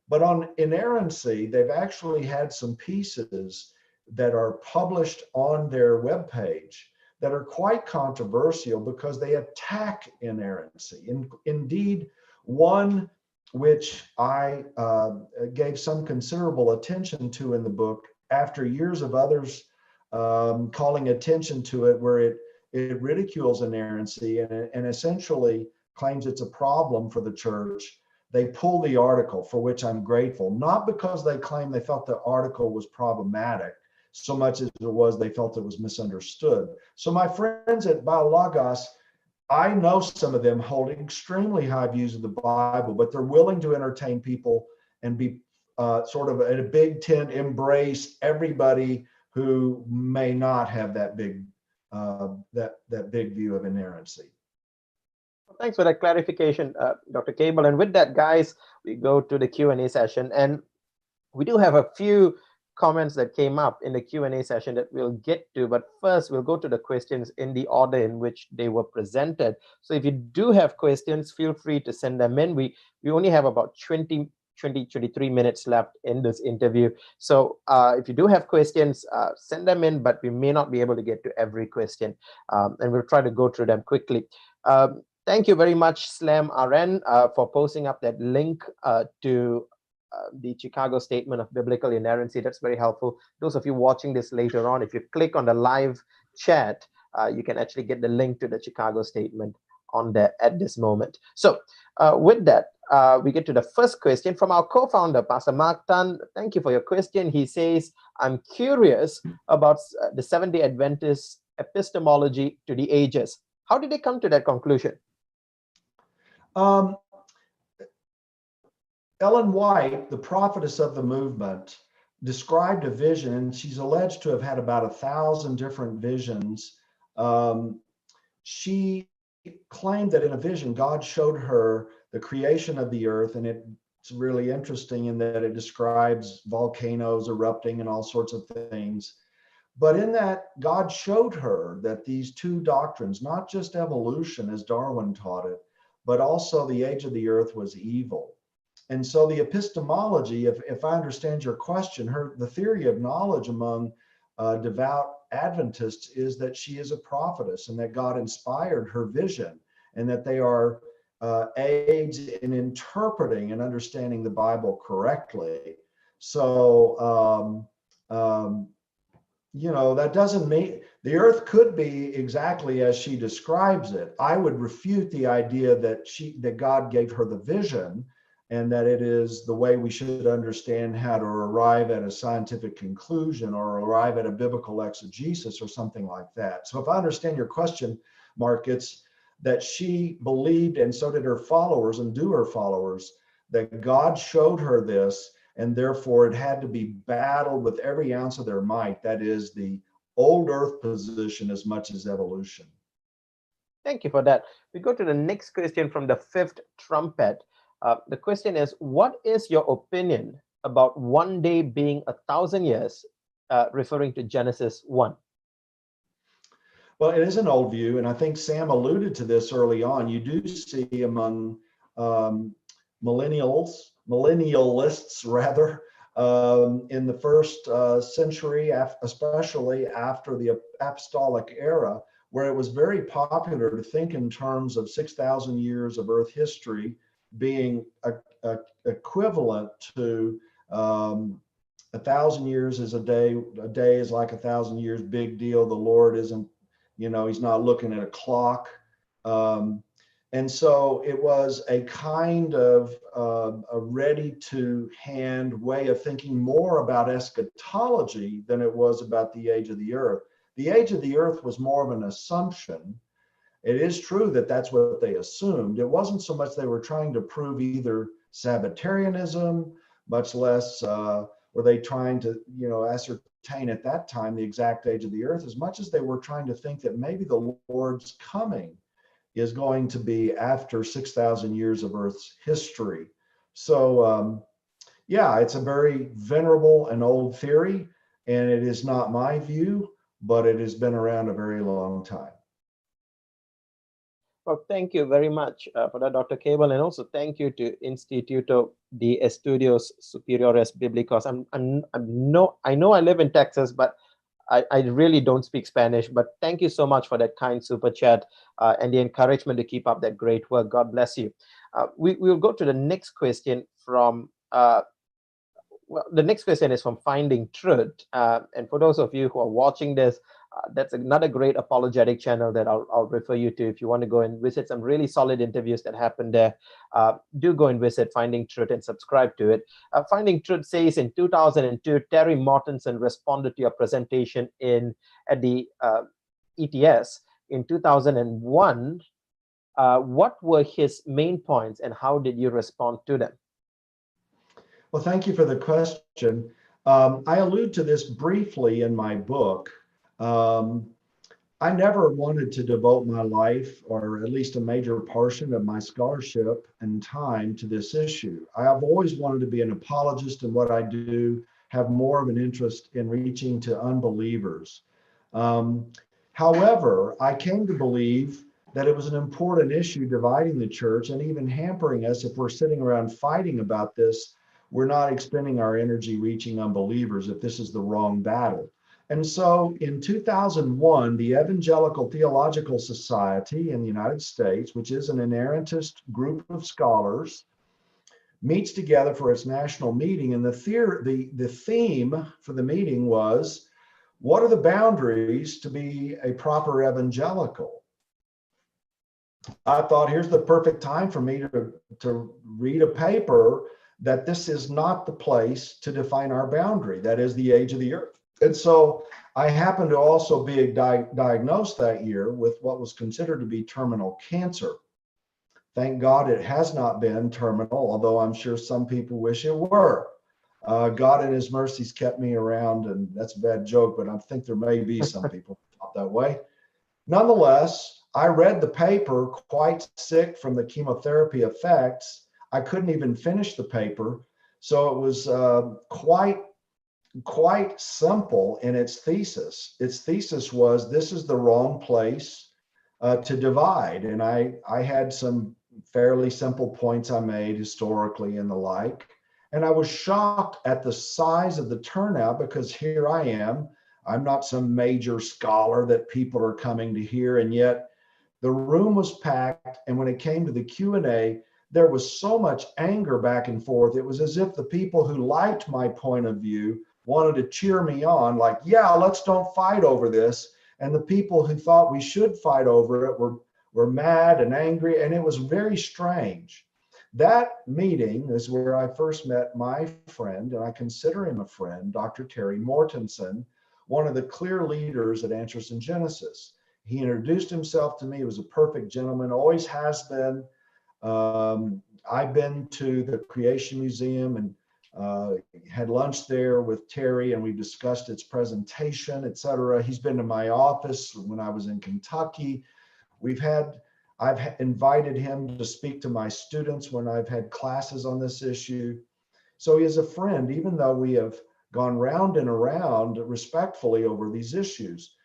But on inerrancy, they've actually had some pieces that are published on their webpage that are quite controversial because they attack inerrancy. Indeed, one which I gave some considerable attention to in the book after years of others calling attention to it, where it ridicules inerrancy and essentially claims it's a problem for the church. They pull the article, for which I'm grateful, not because they claim they felt the article was problematic, so much as it was they felt it was misunderstood. So my friends at Biologos, I know some of them hold extremely high views of the Bible, but they're willing to entertain people and be sort of at a big tent, embrace everybody who may not have that big view of inerrancy. Thanks for that clarification, Dr. Cabal. And with that, guys, we go to the Q&A session, and we do have a few comments that came up in the Q&A session that we'll get to, but first we'll go to the questions in the order in which they were presented. So if you do have questions, feel free to send them in. We only have about 20 23 minutes left in this interview. So if you do have questions, send them in, but we may not be able to get to every question. And we'll try to go through them quickly. Thank you very much, Slam RN, for posting up that link to the Chicago Statement of Biblical Inerrancy. That's very helpful. Those of you watching this later on, if you click on the live chat, you can actually get the link to the Chicago Statement on there at this moment. So with that, we get to the first question from our co-founder, Pastor Mark Tan. Thank you for your question. He says, I'm curious about the Seventh-day Adventist epistemology to the ages. How did they come to that conclusion? Ellen White, the prophetess of the movement, described a vision, and she's alleged to have had about 1,000 different visions. She claimed that in a vision, God showed her the creation of the earth, and it's really interesting in that it describes volcanoes erupting and all sorts of things. But in that, God showed her that these two doctrines, not just evolution as Darwin taught it, but also the age of the earth was evil. And so the epistemology, if I understand your question, the theory of knowledge among devout Adventists is that she is a prophetess and that God inspired her vision and that they are aids in interpreting and understanding the Bible correctly. So, that doesn't mean the earth could be exactly as she describes it. I would refute the idea that God gave her the vision and that it is the way we should understand how to arrive at a scientific conclusion or arrive at a biblical exegesis or something like that. So if I understand your question, Mark, it's that she believed, and so did her followers and do her followers, that God showed her this, and therefore it had to be battled with every ounce of their might. That is the old earth position as much as evolution. Thank you for that. We go to the next question from the fifth trumpet. The question is, what is your opinion about one day being 1,000 years, referring to Genesis 1? Well, it is an old view, and I think Sam alluded to this early on. You do see among millennialists rather, in the first century, especially after the apostolic era, where it was very popular to think in terms of 6,000 years of earth history being equivalent to 1,000 years is a day is like 1,000 years, big deal. The Lord isn't, he's not looking at a clock. And so it was a kind of a ready to hand way of thinking more about eschatology than it was about the age of the earth. The age of the earth was more of an assumption. It is true that that's what they assumed. It wasn't so much they were trying to prove either Sabbatarianism, much less were they trying to, ascertain at that time the exact age of the earth, as much as they were trying to think that maybe the Lord's coming is going to be after 6,000 years of Earth's history. So, it's a very venerable and old theory, and it is not my view, but it has been around a very long time. Well, thank you very much for that, Dr. Cabal, and also thank you to Instituto de Estudios Superiores Bíblicos. I know I live in Texas, but I really don't speak Spanish, but thank you so much for that kind super chat and the encouragement to keep up that great work. God bless you. We'll go to the next question from, the next question is from Finding Truth. And for those of you who are watching this, that's another great apologetic channel that I'll refer you to if you want to go and visit some really solid interviews that happened there. Do go and visit Finding Truth and subscribe to it. Finding Truth says in 2002, Terry Mortensen responded to your presentation at the ETS. In 2001, what were his main points and how did you respond to them? Well, thank you for the question. I allude to this briefly in my book. I never wanted to devote my life, or at least a major portion of my scholarship and time, to this issue. I have always wanted to be an apologist in what I do, have more of an interest in reaching to unbelievers. However, I came to believe that it was an important issue dividing the church and even hampering us if we're sitting around fighting about this we're not expending our energy reaching unbelievers if this is the wrong battle. And so in 2001, the Evangelical Theological Society in the United States, which is an inerrantist group of scholars, meets together for its national meeting. And the theme for the meeting was, what are the boundaries to be a proper evangelical? I thought, here's the perfect time for me to read a paper that this is not the place to define our boundary, that is the age of the earth. And so I happened to also be diagnosed that year with what was considered to be terminal cancer. Thank God it has not been terminal, although I'm sure some people wish it were. God in his mercies kept me around, and that's a bad joke, but I think there may be some people thought that way. Nonetheless, I read the paper quite sick from the chemotherapy effects. I couldn't even finish the paper. So it was quite simple in its thesis. Its thesis was, this is the wrong place to divide. And I had some fairly simple points I made historically and the like. And I was shocked at the size of the turnout, because here I am. I'm not some major scholar that people are coming to hear. And yet the room was packed. And when it came to the Q&A, there was so much anger back and forth. It was as if the people who liked my point of view wanted to cheer me on, like, yeah, let's don't fight over this. And the people who thought we should fight over it were mad and angry. And it was very strange. That meeting is where I first met my friend, and I consider him a friend, Dr. Terry Mortensen, one of the clear leaders at Answers in Genesis. He introduced himself to me. He was a perfect gentleman, always has been. I've been to the Creation Museum and had lunch there with Terry, and we discussed its presentation, etc. He's been to my office when I was in Kentucky. I've invited him to speak to my students when I've had classes on this issue. So he is a friend, even though we have gone round and around respectfully over these issues.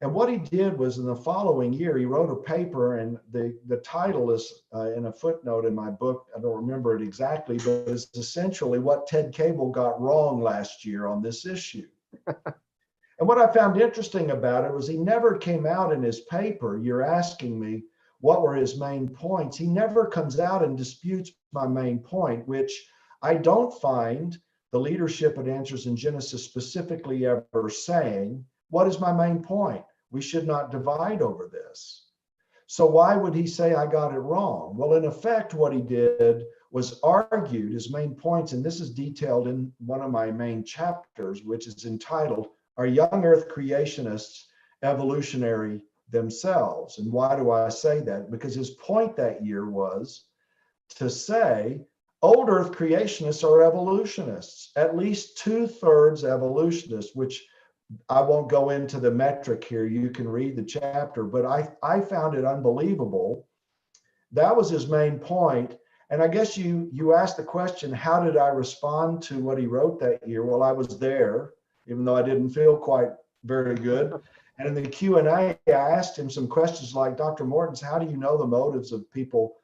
And what he did was, in the following year, he wrote a paper, and the title is in a footnote in my book. I don't remember it exactly, but it's essentially what Ted Cabal got wrong last year on this issue. And what I found interesting about it was he never came out in his paper. You're asking me, what were his main points? He never comes out and disputes my main point, which I don't find the leadership at Answers in Genesis specifically ever saying, what is my main point? We should not divide over this. So why would he say I got it wrong? Well, in effect, what he did was argued his main points, and this is detailed in one of my main chapters, which is entitled, Are Young Earth Creationists Evolutionary Themselves? And why do I say that? Because his point that year was to say old Earth creationists are evolutionists, at least 2/3 evolutionists, which I won't go into the metric here. You can read the chapter, but I found it unbelievable. That was his main point. And I guess you asked the question, how did I respond to what he wrote that year? Well, I was there, even though I didn't feel quite very good. And in the Q&A, I asked him some questions like, Dr. Mortens, how do you know the motives of people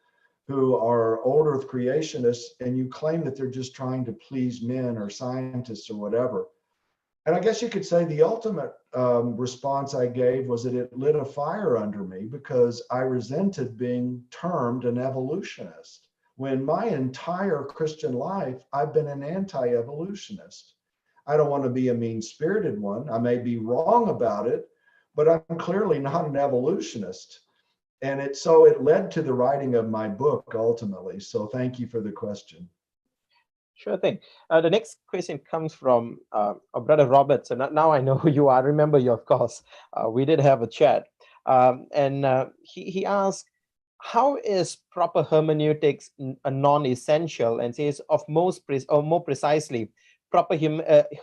who are old Earth creationists, and you claim that they're just trying to please men or scientists or whatever? And I guess you could say the ultimate response I gave was that it lit a fire under me, because I resented being termed an evolutionist, when my entire Christian life, I've been an anti-evolutionist. I don't want to be a mean-spirited one. I may be wrong about it, but I'm clearly not an evolutionist. And so it led to the writing of my book ultimately. So thank you for the question. Sure thing. The next question comes from Brother Robert. So now I know who you are. I remember you, of course. We did have a chat. He asked, how is proper hermeneutics a non-essential, and says more precisely, proper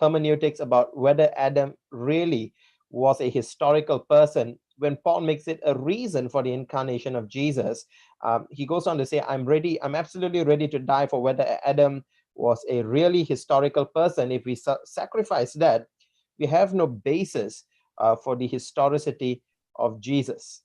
hermeneutics about whether Adam really was a historical person, when Paul makes it a reason for the incarnation of Jesus. He goes on to say, I'm absolutely ready to die for whether Adam was a really historical person. If we sacrifice that, we have no basis for the historicity of Jesus.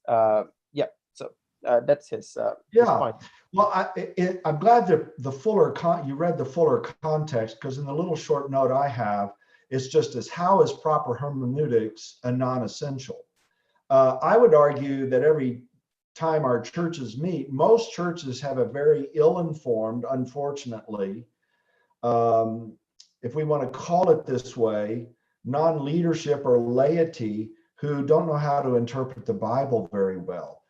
That's his Yeah. point. Well, I'm glad that you read the fuller context, because in the little short note I have, it's just as how is proper hermeneutics a non-essential? I would argue that every time our churches meet, most churches have a very ill-informed, unfortunately, if we want to call it this way, non-leadership or laity who don't know how to interpret the Bible very well.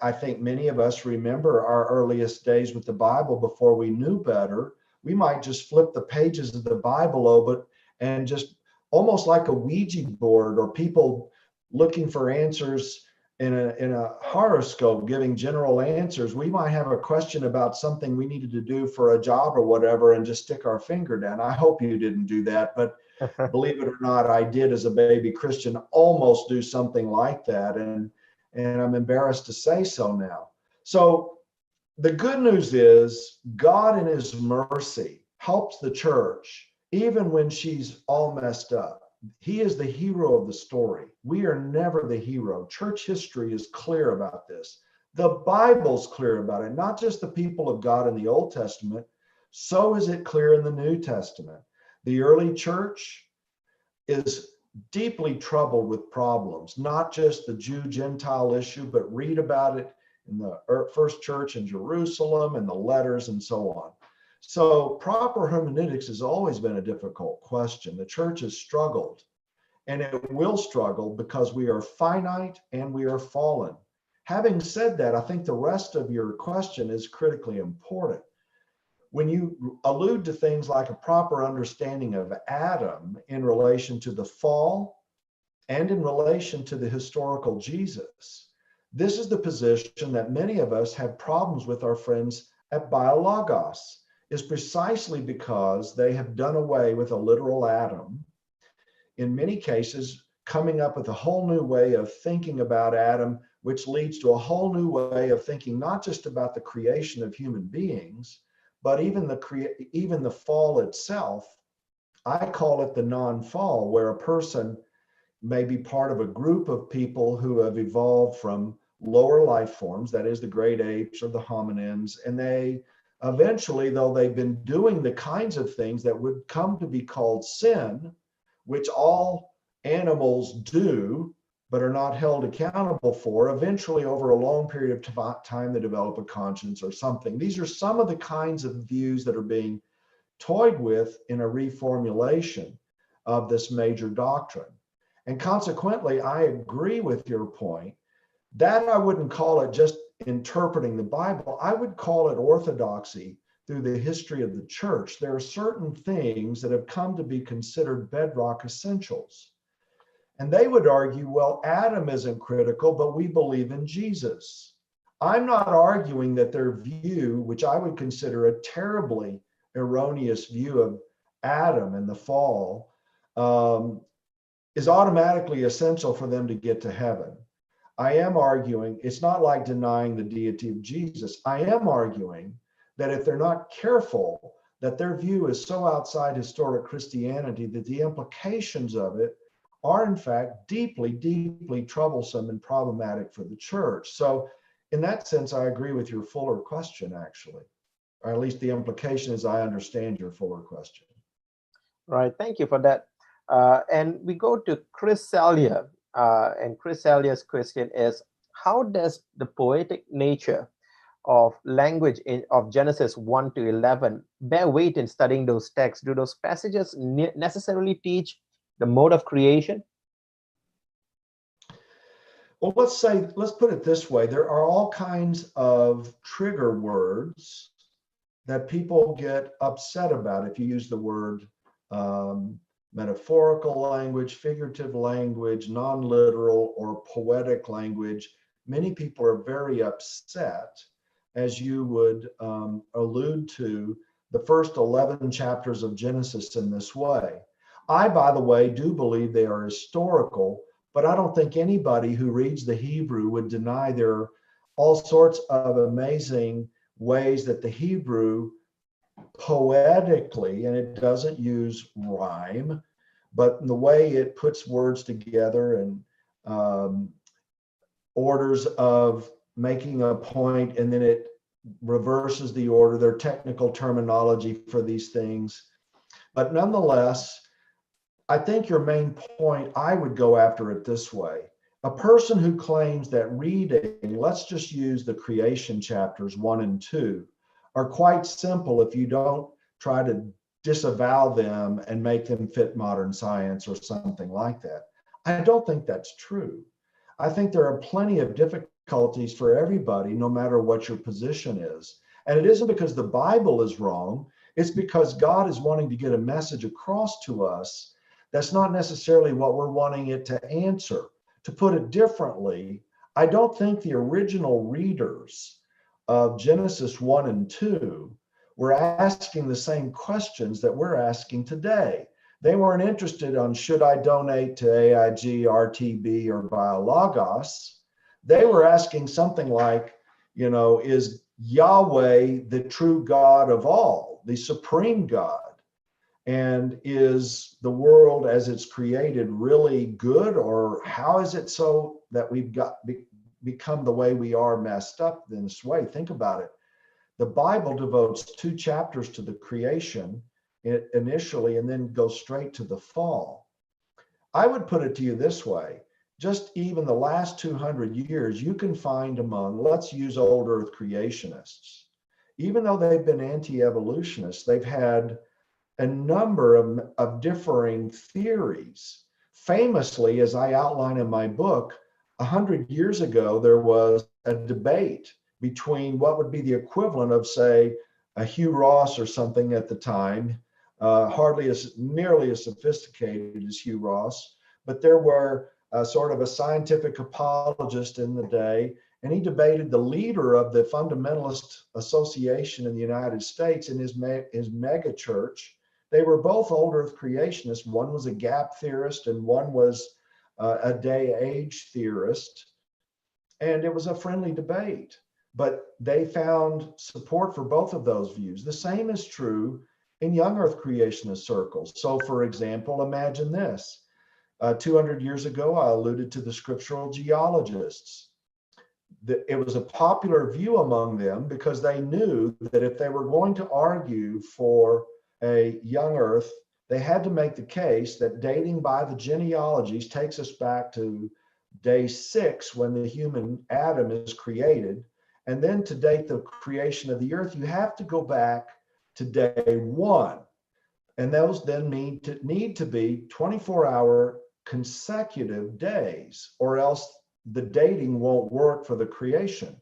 I think many of us remember our earliest days with the Bible before we knew better. We might just flip the pages of the Bible over and just almost like a Ouija board, or people looking for answers in a horoscope, giving general answers. We might have a question about something we needed to do for a job or whatever, and just stick our finger down. I hope you didn't do that, but believe it or not, I did as a baby Christian almost do something like that. And I'm embarrassed to say so now. So the good news is God in his mercy helps the church even when she's all messed up. He is the hero of the story. We are never the hero. Church history is clear about this. The Bible's clear about it, not just the people of God in the Old Testament. So is it clear in the New Testament. The early church is deeply troubled with problems, not just the Jew-Gentile issue, but read about it in the first church in Jerusalem and the letters and so on. So proper hermeneutics has always been a difficult question. The church has struggled, and it will struggle because we are finite and we are fallen. Having said that, I think the rest of your question is critically important. When you allude to things like a proper understanding of Adam in relation to the fall and in relation to the historical Jesus, this is the position that many of us have problems with our friends at Biologos, is precisely because they have done away with a literal Adam, in many cases coming up with a whole new way of thinking about Adam, which leads to a whole new way of thinking not just about the creation of human beings, but even the fall itself. I call it the non-fall, where a person may be part of a group of people who have evolved from lower life forms, that is the great apes or the hominins, and they eventually, though they've been doing the kinds of things that would come to be called sin, which all animals do, but are not held accountable for, eventually over a long period of time they develop a conscience or something. These are some of the kinds of views that are being toyed with in a reformulation of this major doctrine. And consequently, I agree with your point that I wouldn't call it just interpreting the Bible. I would call it orthodoxy through the history of the church. There are certain things that have come to be considered bedrock essentials. And they would argue, well, Adam isn't critical, but we believe in Jesus. I'm not arguing that their view, which I would consider a terribly erroneous view of Adam and the fall, is automatically essential for them to get to heaven. I am arguing, it's not like denying the deity of Jesus. I am arguing that if they're not careful, that their view is so outside historic Christianity that the implications of it are in fact deeply, deeply troublesome and problematic for the church. So in that sense, I agree with your fuller question, actually, or at least the implication as I understand your fuller question. Right, thank you for that. And we go to Chris Salyer, and Chris Salyer's question is, how does the poetic nature of language of Genesis 1 to 11 bear weight in studying those texts? Do those passages necessarily teach the mode of creation? Well, let's put it this way. There are all kinds of trigger words that people get upset about if you use the word metaphorical language, figurative language, non-literal or poetic language. Many people are very upset, as you would allude to the first 11 chapters of Genesis in this way. I, by the way, do believe they are historical, but I don't think anybody who reads the Hebrew would deny there are all sorts of amazing ways that the Hebrew poetically, and it doesn't use rhyme, but the way it puts words together and orders of making a point and then it reverses the order. Their technical terminology for these things. But nonetheless, I think your main point, I would go after it this way. A person who claims that reading, let's just use the creation chapters 1 and 2, are quite simple if you don't try to disavow them and make them fit modern science or something like that. I don't think that's true. I think there are plenty of difficulties for everybody, no matter what your position is. And it isn't because the Bible is wrong, it's because God is wanting to get a message across to us that's not necessarily what we're wanting it to answer. To put it differently, I don't think the original readers of Genesis 1 and 2 were asking the same questions that we're asking today. They weren't interested on should I donate to AIG, RTB, or Biologos. They were asking something like, is Yahweh the true God of all, the supreme God? And is the world as it's created really good, or how is it so that we've become the way we are, messed up in this way? Think about it. The Bible devotes 2 chapters to the creation initially and then goes straight to the fall. I would put it to you this way. Just even the last 200 years, you can find among, let's use old earth creationists, even though they've been anti-evolutionists, they've had a number of differing theories. Famously, as I outline in my book, 100 years ago, there was a debate between what would be the equivalent of, say, a Hugh Ross or something at the time, hardly nearly as sophisticated as Hugh Ross, but there were sort of a scientific apologist in the day, and he debated the leader of the Fundamentalist Association in the United States in his mega church. They were both old earth creationists. One was a gap theorist and one was a day age theorist. And it was a friendly debate, but they found support for both of those views. The same is true in young earth creationist circles. So for example, imagine this. 200 years ago, I alluded to the scriptural geologists. It was a popular view among them because they knew that if they were going to argue for a young earth, they had to make the case that dating by the genealogies takes us back to day 6 when the human Adam is created. And then to date the creation of the earth, you have to go back to day 1. And those then need to be 24-hour consecutive days, or else the dating won't work for the creation.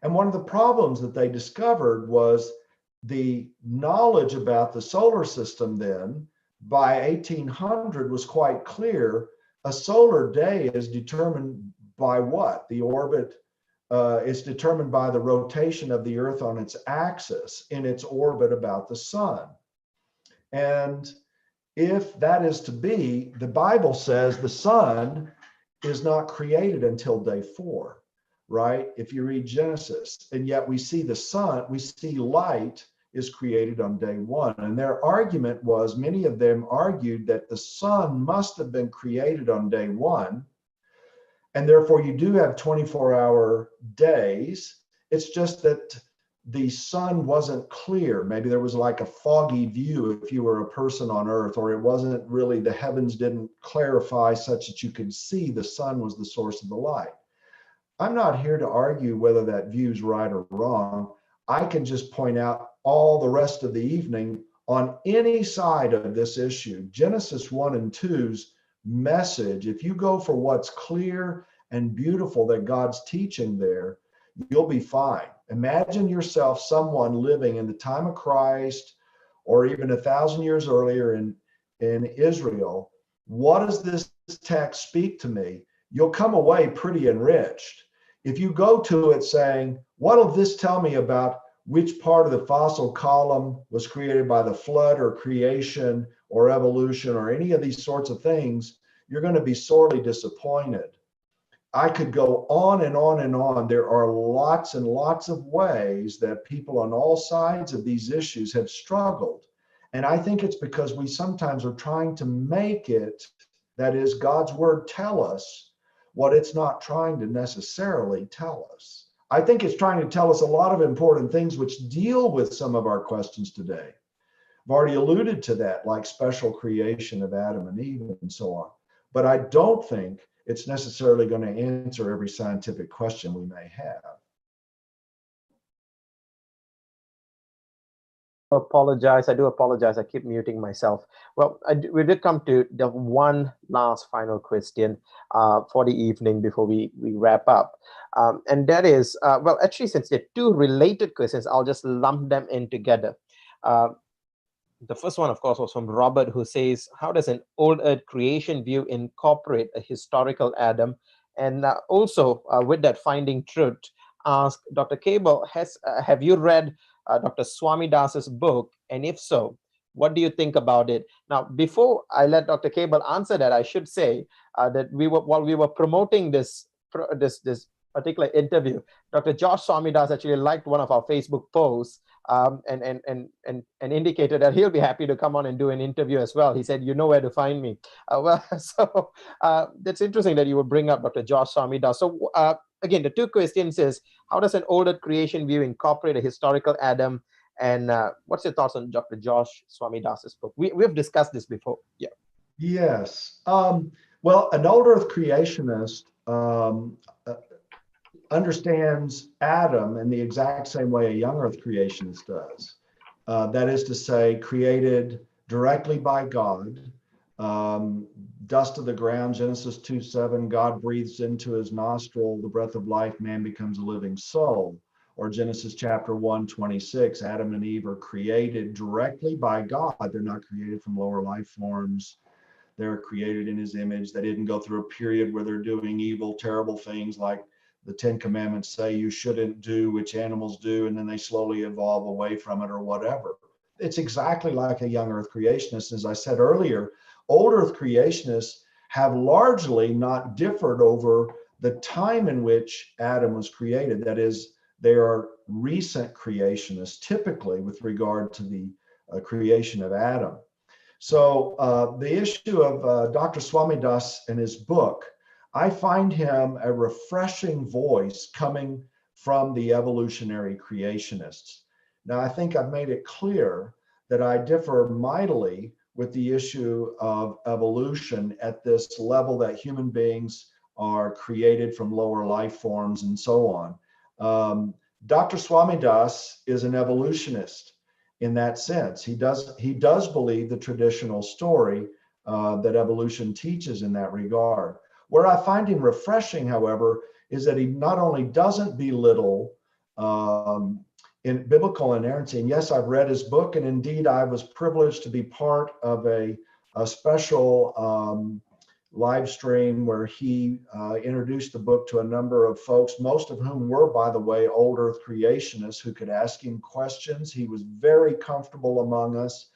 And one of the problems that they discovered was the knowledge about the solar system then by 1800 was quite clear. A solar day is determined by what? The orbit is determined by the rotation of the earth on its axis in its orbit about the sun. And if that is to be, the Bible says the sun is not created until day 4, right? If you read Genesis, and yet we see the sun, we see light is created on day 1. And their argument was, many of them argued that the sun must have been created on day 1. And therefore you do have 24-hour days. It's just that the sun wasn't clear. Maybe there was like a foggy view if you were a person on earth, or it wasn't really, the heavens didn't clarify such that you could see the sun was the source of the light. I'm not here to argue whether that view is right or wrong. I can just point out all the rest of the evening on any side of this issue. Genesis 1 and 2's message, if you go for what's clear and beautiful that God's teaching there, you'll be fine. Imagine yourself someone living in the time of Christ, or even 1,000 years earlier in Israel. What does this text speak to me? You'll come away pretty enriched. If you go to it saying, what will this tell me about which part of the fossil column was created by the flood or creation or evolution or any of these sorts of things, you're going to be sorely disappointed. I could go on and on and on. There are lots and lots of ways that people on all sides of these issues have struggled. And I think it's because we sometimes are trying to make it, that is, God's word, tell us what it's not trying to necessarily tell us. I think it's trying to tell us a lot of important things which deal with some of our questions today. I've already alluded to that, like special creation of Adam and Eve and so on. But I don't think it's necessarily going to answer every scientific question we may have. I do apologize. I keep muting myself. Well, we did come to the one last final question for the evening before we wrap up. And that is, well, actually, since they're two related questions, I'll just lump them in together. The first one, of course, was from Robert, who says, how does an old earth creation view incorporate a historical Adam? And also, with that finding truth, ask Dr. Cabal, have you read Dr. Swami Das's book? And if so, what do you think about it? Now, before I let Dr. Cabal answer that, I should say that while we were promoting this particular interview, Dr. Josh Swami Das actually liked one of our Facebook posts and indicated that he'll be happy to come on and do an interview as well. He said, you know where to find me. So that's interesting that you would bring up Dr. Josh Swami Das. So again, the two questions is, how does an older creation view incorporate a historical Adam? And what's your thoughts on Dr. Josh Swami Das's book? We've discussed this before. Yeah. Yes. Well, an old earth creationist understands Adam in the exact same way a young earth creationist does. That is to say, created directly by God, dust of the ground, Genesis 2:7, God breathes into his nostril the breath of life, man becomes a living soul. Or Genesis chapter 1:26, Adam and Eve are created directly by God. They're not created from lower life forms. They're created in his image. They didn't go through a period where they're doing evil, terrible things like the 10 Commandments say you shouldn't do, which animals do, and then they slowly evolve away from it or whatever. It's exactly like a young earth creationist. As I said earlier, old earth creationists have largely not differed over the time in which Adam was created. That is, they are recent creationists, typically with regard to the creation of Adam. So the issue of Dr. Swami Das and his book, I find him a refreshing voice coming from the evolutionary creationists. Now, I think I've made it clear that I differ mightily with the issue of evolution at this level that human beings are created from lower life forms and so on. Dr. Swami Das is an evolutionist in that sense. He does believe the traditional story that evolution teaches in that regard. Where I find him refreshing, however, is that he not only doesn't belittle in biblical inerrancy, and yes, I've read his book, and indeed I was privileged to be part of a special live stream where he introduced the book to a number of folks, most of whom were, by the way, old earth creationists who could ask him questions. He was very comfortable among us.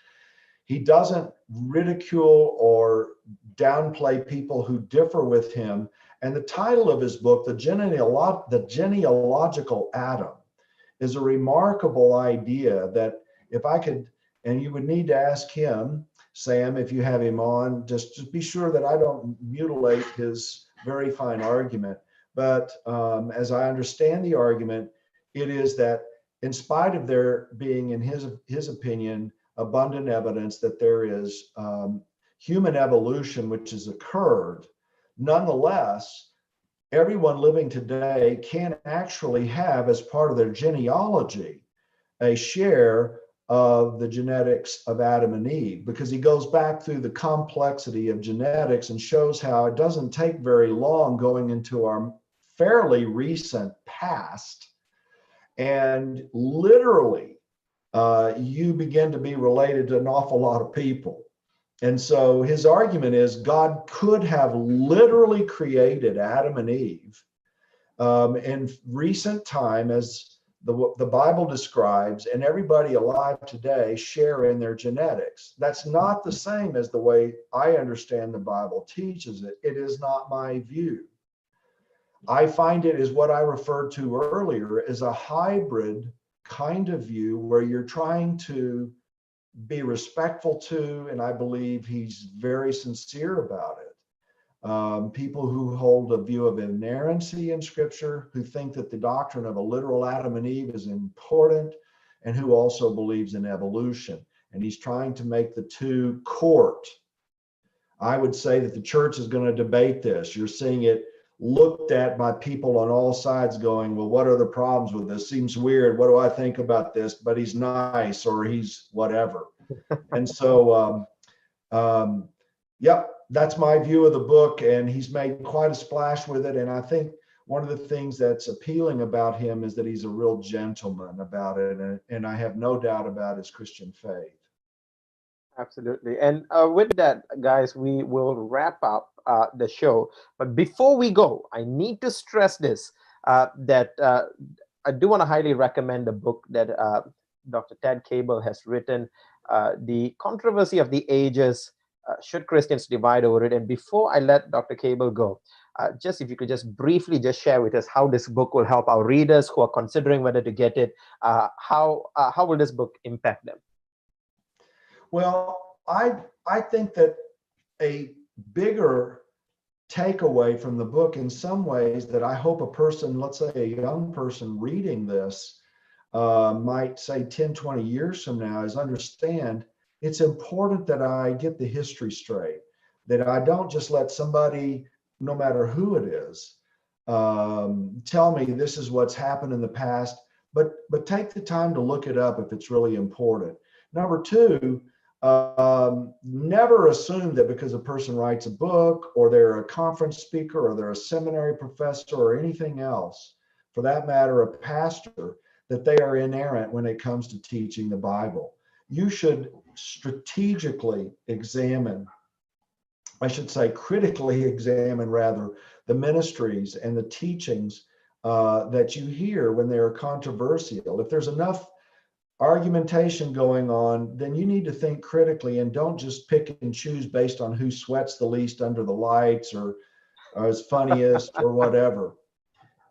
He doesn't ridicule or downplay people who differ with him. And the title of his book, The Genealogical Adam, is a remarkable idea that if I could, and you would need to ask him, Sam, if you have him on, just be sure that I don't mutilate his very fine argument. But as I understand the argument, it is that in spite of there being, in his opinion, abundant evidence that there is human evolution which has occurred, nonetheless, everyone living today can actually have, as part of their genealogy, a share of the genetics of Adam and Eve, because he goes back through the complexity of genetics and shows how it doesn't take very long going into our fairly recent past, and literally you begin to be related to an awful lot of people. And so his argument is God could have literally created Adam and Eve in recent time, as the Bible describes, and everybody alive today share in their genetics. That's not the same as the way I understand the Bible teaches it. It is not my view. I find it is what I referred to earlier as a hybrid kind of view where you're trying to be respectful to, and I believe he's very sincere about it, people who hold a view of inerrancy in Scripture, who think that the doctrine of a literal Adam and Eve is important, and who also believes in evolution. And he's trying to make the two court. I would say that the church is going to debate this. You're seeing it looked at by people on all sides going, well, what are the problems with this? Seems weird. What do I think about this? But he's nice, or he's whatever. And so, yep, that's my view of the book. And he's made quite a splash with it. And I think one of the things that's appealing about him is that he's a real gentleman about it. And I have no doubt about his Christian faith. Absolutely. And with that, guys, we will wrap up the show. But before we go, I need to stress this, that I do want to highly recommend the book that Dr. Ted Cabal has written, The Controversy of the Ages, Should Christians Divide Over It? And before I let Dr. Cabal go, just if you could just briefly just share with us how this book will help our readers who are considering whether to get it, how will this book impact them? Well, I think that a bigger takeaway from the book in some ways that I hope a person, let's say a young person reading this, might say 10, 20 years from now is understand it's important that I get the history straight, that I don't just let somebody, no matter who it is, tell me this is what's happened in the past, but take the time to look it up if it's really important. Number two, never assume that because a person writes a book or they're a conference speaker or they're a seminary professor or anything else, for that matter, a pastor, that they are inerrant when it comes to teaching the Bible. You should strategically examine, I should say critically examine rather, the ministries and the teachings that you hear when they're controversial. If there's enough argumentation going on, then you need to think critically and don't just pick and choose based on who sweats the least under the lights or is funniest or whatever.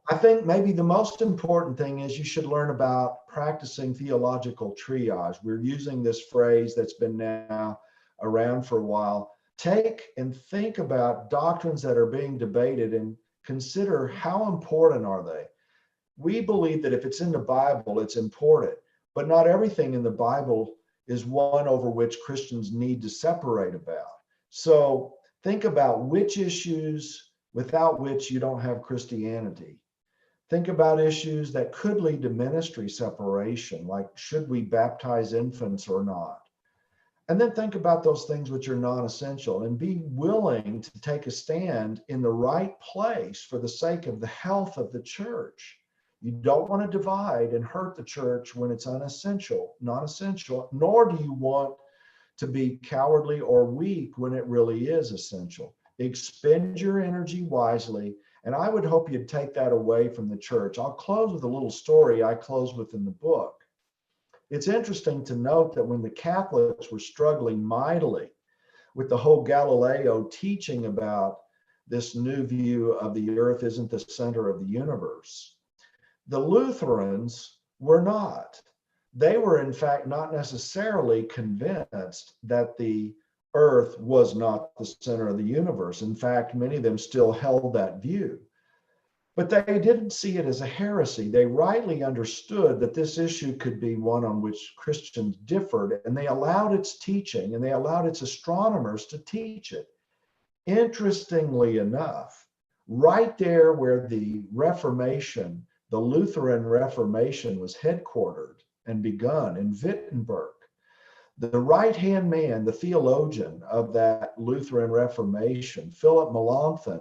I think maybe the most important thing is you should learn about practicing theological triage. We're using this phrase that's been now around for a while. Take and think about doctrines that are being debated and consider how important are they. We believe that if it's in the Bible, it's important. But not everything in the Bible is one over which Christians need to separate about. So think about which issues without which you don't have Christianity. Think about issues that could lead to ministry separation, like should we baptize infants or not? And then think about those things which are non-essential and be willing to take a stand in the right place for the sake of the health of the church. You don't want to divide and hurt the church when it's unessential, non-essential, nor do you want to be cowardly or weak when it really is essential. Expend your energy wisely, and I would hope you'd take that away from the church. I'll close with a little story I close with in the book. It's interesting to note that when the Catholics were struggling mightily with the whole Galileo teaching about this new view of the earth isn't the center of the universe, the Lutherans were not. They were, in fact, not necessarily convinced that the earth was not the center of the universe. In fact, many of them still held that view. But they didn't see it as a heresy. They rightly understood that this issue could be one on which Christians differed, and they allowed its teaching and they allowed its astronomers to teach it. Interestingly enough, right there where the Reformation, the Lutheran Reformation, was headquartered and begun in Wittenberg, the right-hand man, the theologian of that Lutheran Reformation, Philip Melanchthon,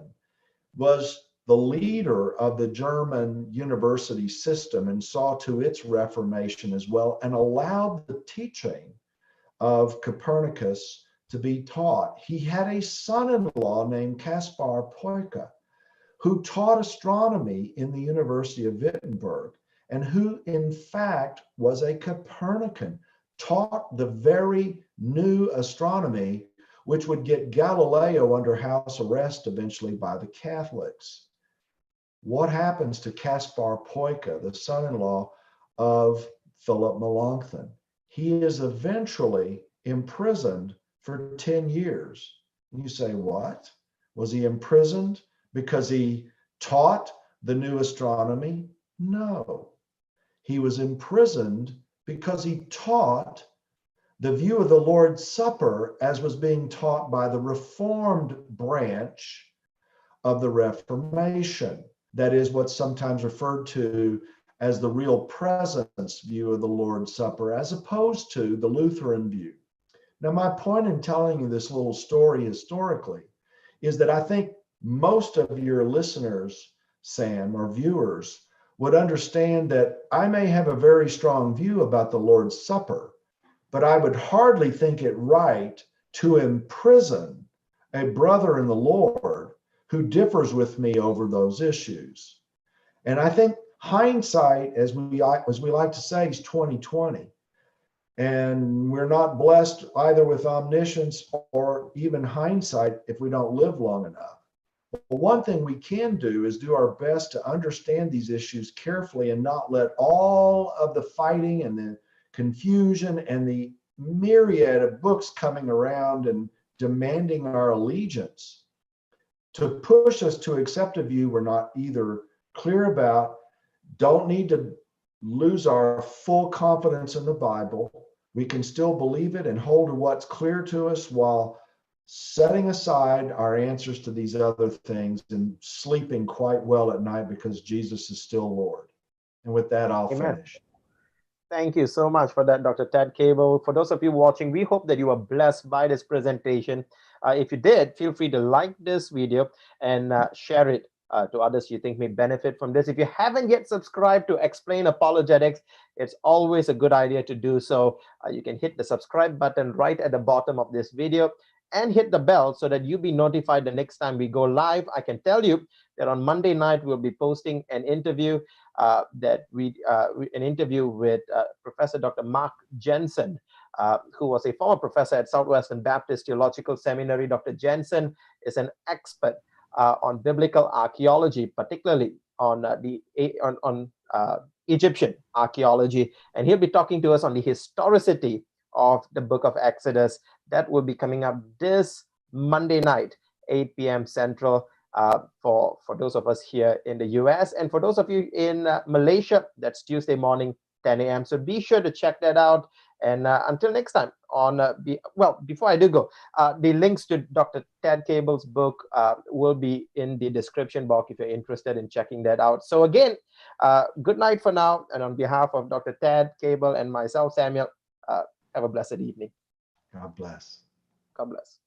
was the leader of the German university system and saw to its reformation as well, and allowed the teaching of Copernicus to be taught. He had a son-in-law named Caspar Peucker, who taught astronomy in the University of Wittenberg, and who in fact was a Copernican, taught the very new astronomy, which would get Galileo under house arrest eventually by the Catholics. What happens to Caspar Peucker, the son-in-law of Philip Melanchthon? He is eventually imprisoned for 10 years. You say, what? Was he imprisoned because he taught the new astronomy? No. He was imprisoned because he taught the view of the Lord's Supper as was being taught by the Reformed branch of the Reformation. That is what's sometimes referred to as the real presence view of the Lord's Supper, as opposed to the Lutheran view. Now, my point in telling you this little story historically is that I think most of your listeners, Sam, or viewers, would understand that I may have a very strong view about the Lord's Supper, but I would hardly think it right to imprison a brother in the Lord who differs with me over those issues. And I think hindsight, as we like to say, is 20/20. And we're not blessed either with omniscience or even hindsight if we don't live long enough. But one thing we can do is do our best to understand these issues carefully and not let all of the fighting and the confusion and the myriad of books coming around and demanding our allegiance to push us to accept a view we're not either clear about, don't need to lose our full confidence in the Bible. We can still believe it and hold to what's clear to us while setting aside our answers to these other things and sleeping quite well at night because Jesus is still Lord. And with that, I'll finish. Thank you so much for that, Dr. Ted Cabal. For those of you watching, we hope that you were blessed by this presentation. If you did, feel free to like this video and share it to others you think may benefit from this. If you haven't yet subscribed to Explain Apologetics, it's always a good idea to do so. You can hit the subscribe button right at the bottom of this video and hit the bell so that you'll be notified the next time we go live. I can tell you that on Monday night, we'll be posting an interview with Professor Dr. Mark Jensen, who was a former professor at Southwestern Baptist Theological Seminary. Dr. Jensen is an expert on biblical archaeology, particularly on Egyptian archaeology, and he'll be talking to us on the historicity of the book of Exodus. That will be coming up this Monday night, 8 p.m. Central, for those of us here in the US, and for those of you in Malaysia, that's Tuesday morning, 10 a.m. So be sure to check that out. And until next time, before I do go, the links to Dr. Ted Cabal's book will be in the description box if you're interested in checking that out. So again, good night for now. And on behalf of Dr. Ted Cabal and myself, Samuel, have a blessed evening. God bless. God bless.